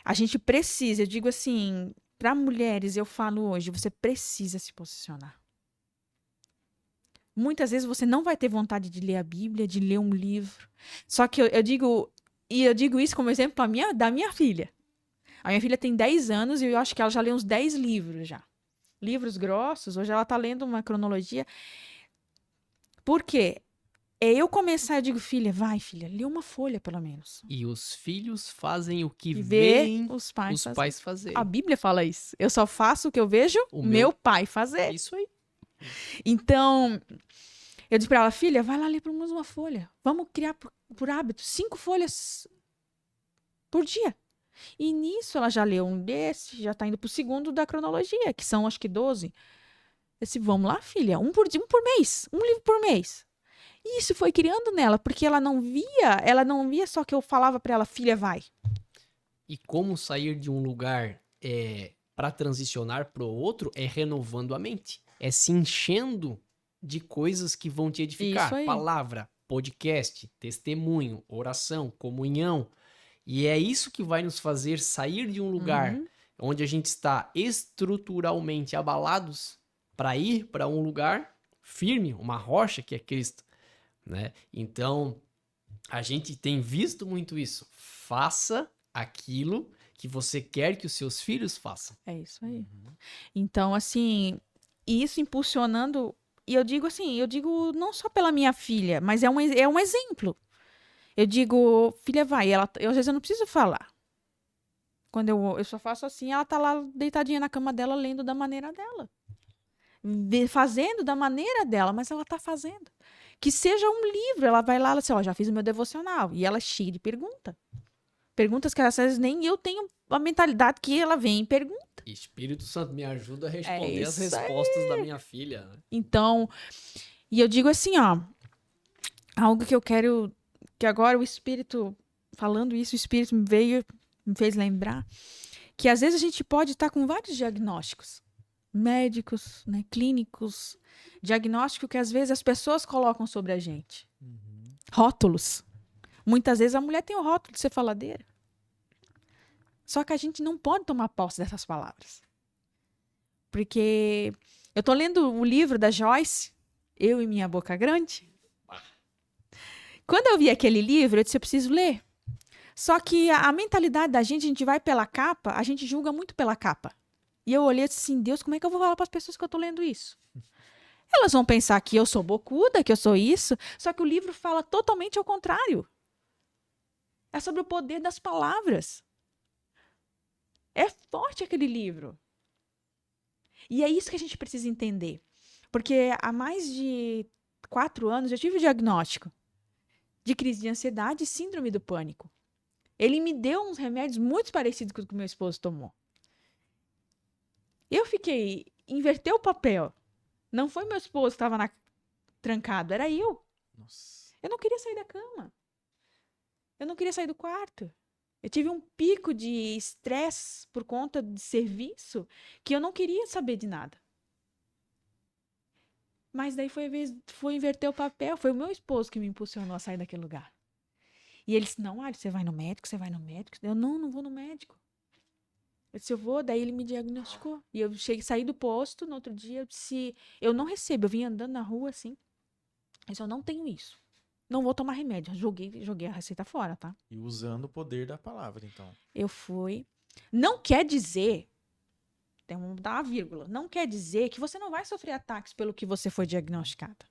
a gente precisa, eu digo assim, para mulheres, eu falo hoje, você precisa se posicionar. Muitas vezes você não vai ter vontade de ler a Bíblia, de ler um livro. Só que eu digo isso como exemplo da minha filha. A minha filha tem 10 anos e eu acho que ela já leu uns 10 livros já. Livros grossos. Hoje ela está lendo uma cronologia. Por quê? Eu começar, eu digo, filha, lê uma folha pelo menos. E os filhos fazem o que veem veem os pais fazerem. A Bíblia fala isso. Eu só faço o que eu vejo meu pai fazer. Isso aí. Então, eu disse para ela, filha, vai lá ler pelo menos uma folha. Vamos criar por hábito 5 folhas por dia. E nisso ela já leu um desse, já tá indo pro segundo da cronologia, que são acho que 12. Eu disse, vamos lá, filha, um por mês, um livro por mês. E isso foi criando nela, porque ela não via só que eu falava para ela, filha, vai. E como sair de um lugar para transicionar pro outro é renovando a mente. É se enchendo de coisas que vão te edificar. Isso aí. Palavra, podcast, testemunho, oração, comunhão. E é isso que vai nos fazer sair de um lugar onde a gente está estruturalmente abalados para ir para um lugar firme, uma rocha que é Cristo, né? Então, a gente tem visto muito isso. Faça aquilo que você quer que os seus filhos façam. É isso aí. Então, assim, isso impulsionando, e eu digo não só pela minha filha, mas é um exemplo. Eu digo, filha, vai. Às vezes eu não preciso falar. Quando eu só faço assim, ela tá lá deitadinha na cama dela, lendo da maneira dela. Fazendo da maneira dela, mas ela tá fazendo. Que seja um livro, ela vai lá, ela diz, já fiz o meu devocional. E ela é cheia de perguntas. Perguntas que às vezes nem eu tenho a mentalidade que ela vem e pergunta. Espírito Santo me ajuda a responder as respostas da minha filha. Né? Então, e eu digo assim, algo que eu quero... Que agora o Espírito, falando isso, o Espírito me fez lembrar que às vezes a gente pode estar com vários diagnósticos, médicos, né, clínicos, diagnóstico que às vezes as pessoas colocam sobre a gente. Rótulos. Muitas vezes a mulher tem o rótulo de ser faladeira. Só que a gente não pode tomar posse dessas palavras. Porque eu tô lendo o livro da Joyce, Eu e Minha Boca Grande. Quando eu vi aquele livro, eu disse, eu preciso ler. Só que a mentalidade da gente, a gente vai pela capa, a gente julga muito pela capa. E eu olhei assim, Deus, como é que eu vou falar para as pessoas que eu tô lendo isso? Elas vão pensar que eu sou bocuda, que eu sou isso, só que o livro fala totalmente ao contrário. É sobre o poder das palavras. É forte aquele livro. E é isso que a gente precisa entender. Porque há mais de 4 anos eu tive o diagnóstico de crise de ansiedade e síndrome do pânico. Ele me deu uns remédios muito parecidos com o que meu esposo tomou. Eu fiquei, inverteu o papel. Não foi meu esposo que estava trancado, era eu. Nossa. Eu não queria sair da cama. Eu não queria sair do quarto. Eu tive um pico de estresse por conta de serviço que eu não queria saber de nada. Mas daí foi inverter o papel. Foi o meu esposo que me impulsionou a sair daquele lugar. E ele disse, não, você vai no médico, você vai no médico. Eu, não vou no médico. Eu disse, eu vou. Daí ele me diagnosticou. E eu saí do posto, no outro dia, eu disse, eu não recebo. Eu vim andando na rua, assim. Eu disse, eu não tenho isso. Não vou tomar remédio. Joguei a receita fora, tá? E usando o poder da palavra, então. Eu fui. Não quer dizer, tem que dar uma vírgula, não quer dizer que você não vai sofrer ataques pelo que você foi diagnosticada.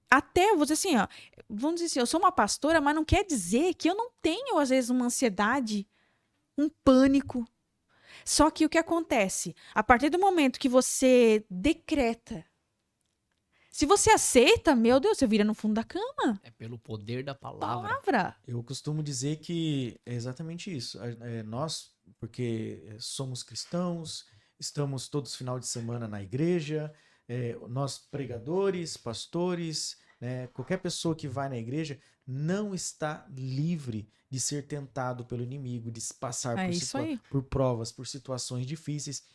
Até, vou dizer assim, ó, vamos dizer assim, eu sou uma pastora, mas não quer dizer que eu não tenho, às vezes, uma ansiedade, um pânico. Só que o que acontece? A partir do momento que você decreta, se você aceita, meu Deus, você vira no fundo da cama. É pelo poder da palavra. Palavra. Eu costumo dizer que é exatamente isso. Nós, porque somos cristãos, estamos todos final de semana na igreja, nós pregadores, pastores, né, qualquer pessoa que vai na igreja não está livre de ser tentado pelo inimigo, de passar É isso aí. por provas, por situações difíceis,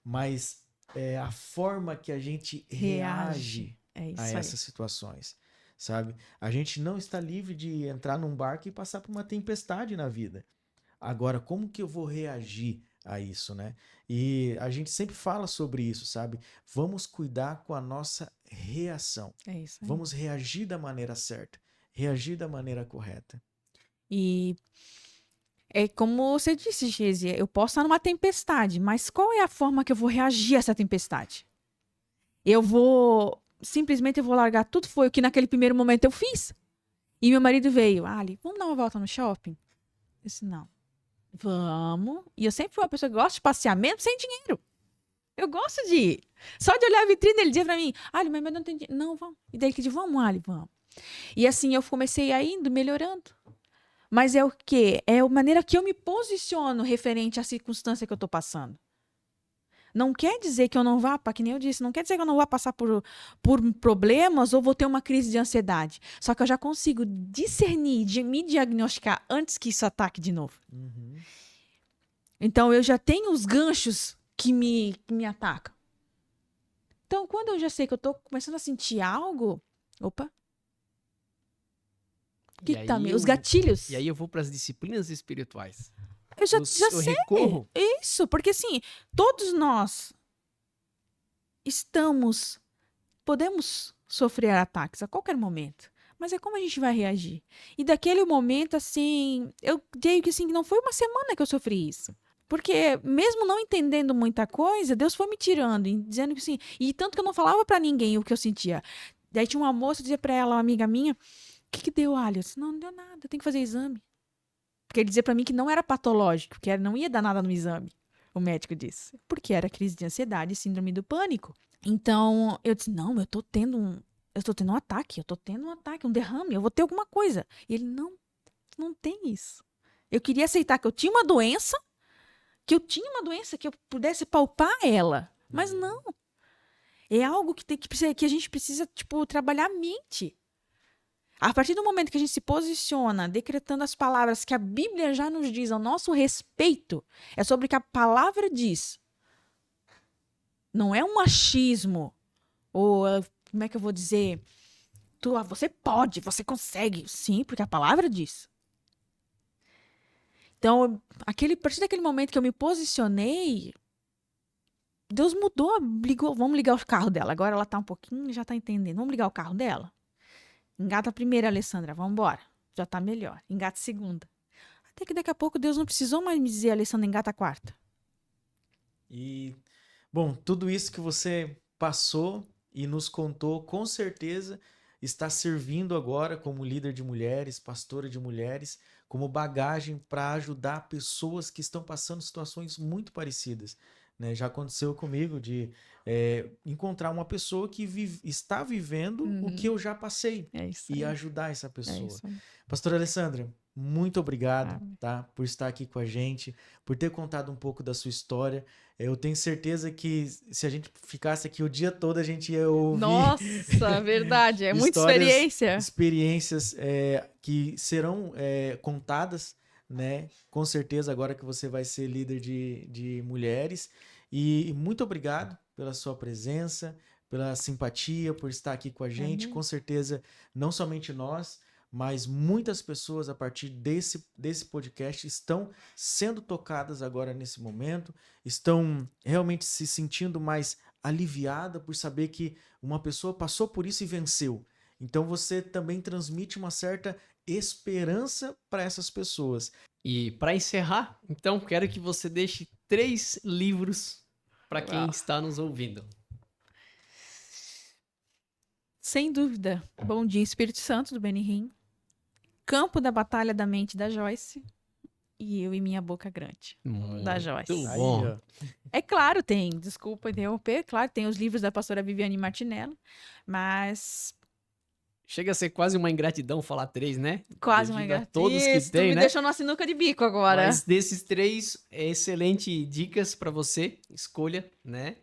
mas é a forma que a gente reage É isso a aí. essas situações, sabe? A gente não está livre de entrar num barco e passar por uma tempestade na vida. Agora, como que eu vou reagir a isso, né? E a gente sempre fala sobre isso, sabe? Vamos cuidar com a nossa reação. É isso aí. Vamos reagir da maneira certa, reagir da maneira correta. E é como você disse, Geise, eu posso estar numa tempestade, mas qual é a forma que eu vou reagir a essa tempestade? Simplesmente eu vou largar tudo, foi o que naquele primeiro momento eu fiz. E meu marido veio, Ali, vamos dar uma volta no shopping? Eu disse, não. Vamos. E eu sempre fui uma pessoa que gosta de passear, mesmo sem dinheiro. Eu gosto de ir. Só de olhar a vitrine, ele dizia pra mim, Ali, mas eu não tenho dinheiro. Não, vamos. E daí ele disse, vamos, Ali, vamos. E assim eu comecei a indo, melhorando. Mas é o quê? É a maneira que eu me posiciono referente à circunstância que eu tô passando. Não quer dizer que eu não vá, que nem eu disse, não quer dizer que eu não vá passar por problemas ou vou ter uma crise de ansiedade. Só que eu já consigo discernir, me diagnosticar antes que isso ataque de novo. Uhum. Então, eu já tenho os ganchos que me atacam. Então, quando eu já sei que eu estou começando a sentir algo, opa, os gatilhos. E aí eu vou para as disciplinas espirituais. Eu já Eu sei. recorro. Isso, porque assim, todos nós podemos sofrer ataques a qualquer momento. Mas é como a gente vai reagir. E daquele momento, assim, eu digo que assim, não foi uma semana que eu sofri isso. Porque mesmo não entendendo muita coisa, Deus foi me tirando, dizendo que assim, e tanto que eu não falava pra ninguém o que eu sentia. Daí tinha uma moça, eu dizia pra ela, uma amiga minha, o que deu, Ali? Eu disse, não deu nada, eu tenho que fazer exame. Porque ele dizia pra mim que não era patológico, que não ia dar nada no exame. O médico disse. Porque era crise de ansiedade e síndrome do pânico. Então, eu disse, não, eu tô tendo um ataque, um derrame, eu vou ter alguma coisa. E ele, não tem isso. Eu queria aceitar que eu tinha uma doença, que eu pudesse palpar ela. Mas não. É algo que a gente precisa, trabalhar a mente. A partir do momento que a gente se posiciona, decretando as palavras que a Bíblia já nos diz ao nosso respeito, é sobre o que a palavra diz. Não é um achismo, ou como é que eu vou dizer? Você pode, você consegue. Sim, porque a palavra diz. Então, a partir daquele momento que eu me posicionei, Deus mudou, ligou, vamos ligar o carro dela. Agora ela tá um pouquinho, já tá entendendo. Vamos ligar o carro dela? Engata a primeira, Alessandra, vamos embora. Já tá melhor. Engata a segunda. Até que daqui a pouco Deus não precisou mais me dizer, Alessandra, engata a quarta. E, bom, tudo isso que você passou e nos contou, com certeza está servindo agora como líder de mulheres, pastora de mulheres, como bagagem para ajudar pessoas que estão passando situações muito parecidas. Né? Já aconteceu comigo de encontrar uma pessoa que está vivendo o que eu já passei É isso e aí. ajudar essa É pessoa. isso aí. Pastora Alessandra, muito obrigado, Amém. tá, por estar aqui com a gente, por ter contado um pouco da sua história. Eu tenho certeza que se a gente ficasse aqui o dia todo, a gente ia ouvir Nossa, verdade. É muita histórias, experiência. experiências que serão contadas, né? Com certeza, agora que você vai ser líder de mulheres. E muito obrigado pela sua presença, pela simpatia, por estar aqui com a gente. Amém. Com certeza, não somente nós, mas muitas pessoas a partir desse podcast estão sendo tocadas agora nesse momento, estão realmente se sentindo mais aliviada por saber que uma pessoa passou por isso e venceu. Então você também transmite uma certa esperança para essas pessoas. E para encerrar, então, quero que você deixe 3 livros para quem Uau. está nos ouvindo. Sem dúvida. Bom Dia, Espírito Santo, do Benny Hinn. Campo da Batalha da Mente, da Joyce. E Eu e Minha Boca Grande, da Joyce. Muito Aí, bom. ó. É claro, desculpa interromper, claro, tem os livros da pastora Viviane Martinello, mas Chega a ser quase uma ingratidão falar 3, né? quase uma Devido a ingratidão. todos que Isso, tu tem, me né? deixou numa sinuca de bico agora. Mas desses 3, excelente dicas para você, escolha, né?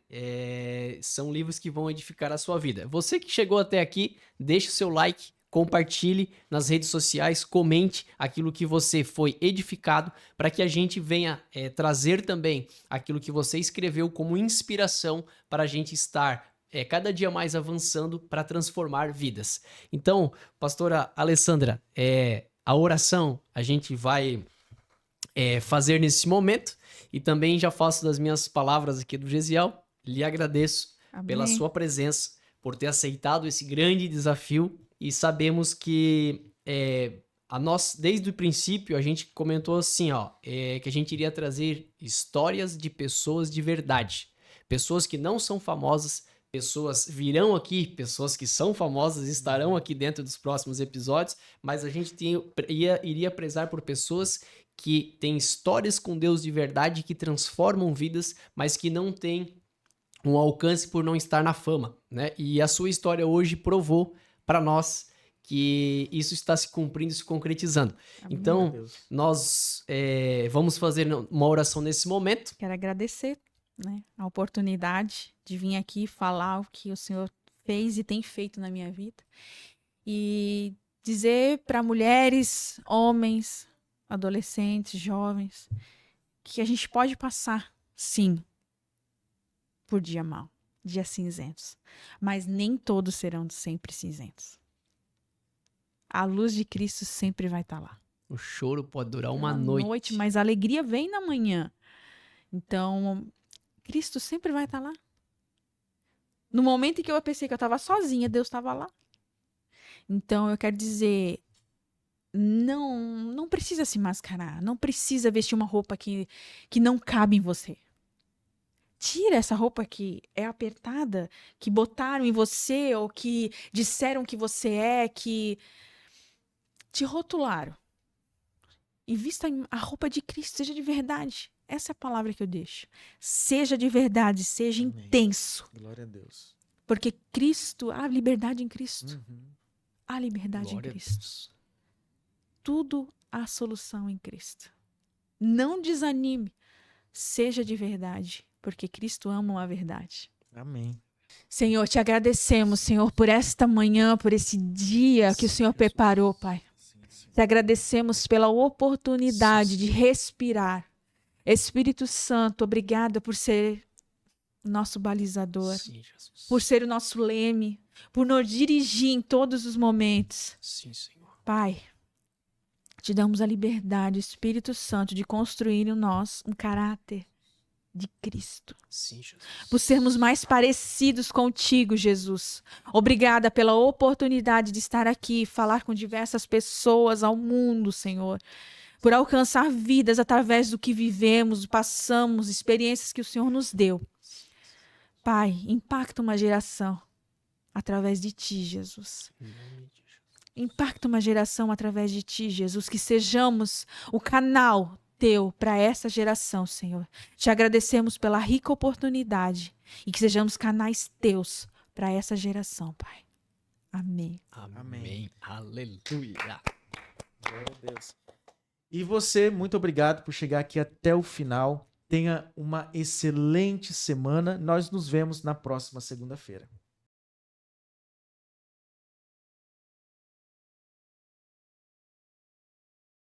São livros que vão edificar a sua vida. Você que chegou até aqui, deixe o seu like, compartilhe nas redes sociais, comente aquilo que você foi edificado, para que a gente venha trazer também aquilo que você escreveu como inspiração para a gente estar cada dia mais avançando para transformar vidas. Então, pastora Alessandra, a oração a gente vai fazer nesse momento, e também já faço das minhas palavras aqui do Gesiel. Lhe agradeço pela Amém. sua presença, por ter aceitado esse grande desafio, e sabemos que desde o princípio, a gente comentou assim, que a gente iria trazer histórias de pessoas de verdade, pessoas que não são famosas. Pessoas virão aqui, pessoas que são famosas estarão aqui dentro dos próximos episódios, mas a gente iria prezar por pessoas que têm histórias com Deus de verdade, que transformam vidas, mas que não têm um alcance por não estar na fama, né? E a sua história hoje provou para nós que isso está se cumprindo, se concretizando. Amém. Então, Deus. nós vamos fazer uma oração nesse momento. Quero agradecer, né, a oportunidade de vir aqui falar o que o Senhor fez e tem feito na minha vida. E dizer para mulheres, homens, adolescentes, jovens, que a gente pode passar, sim, por dia mau, dias cinzentos. Mas nem todos serão sempre cinzentos. A luz de Cristo sempre vai estar lá. O choro pode durar uma Na noite. mas a alegria vem na manhã. Então, Cristo sempre vai estar lá. No momento em que eu pensei que eu estava sozinha, Deus estava lá. Então, eu quero dizer, não precisa se mascarar, não precisa vestir uma roupa que não cabe em você. Tira essa roupa que é apertada, que botaram em você, ou que disseram que você que te rotularam. E vista a roupa de Cristo, seja de verdade. Essa é a palavra que eu deixo. Seja de verdade, seja Amém. intenso. Glória a Deus. Porque Cristo, há liberdade em Cristo. Uhum. Há liberdade Glória em a Cristo. Deus. Tudo há solução em Cristo. Não desanime. Seja de verdade, porque Cristo ama a verdade. Amém. Senhor, te agradecemos, Senhor, por esta manhã, por esse dia que o Senhor preparou, Pai. Sim, sim. Te agradecemos pela oportunidade de respirar. Espírito Santo, obrigada por ser nosso balizador, Sim, Jesus. por ser o nosso leme, por nos dirigir em todos os momentos. Sim, Senhor. Pai, Te damos a liberdade, Espírito Santo, de construir em nós um caráter de Cristo. Sim, Jesus. Por sermos mais parecidos contigo, Jesus. Obrigada pela oportunidade de estar aqui e falar com diversas pessoas ao mundo, Senhor. Por alcançar vidas através do que vivemos, passamos, experiências que o Senhor nos deu. Pai, impacta uma geração através de Ti, Jesus. Em nome de Jesus. Impacta uma geração através de Ti, Jesus. Que sejamos o canal Teu para essa geração, Senhor. Te agradecemos pela rica oportunidade e que sejamos canais Teus para essa geração, Pai. Amém. Amém. Aleluia. Glória a Deus. E você, muito obrigado por chegar aqui até o final. Tenha uma excelente semana. Nós nos vemos na próxima segunda-feira.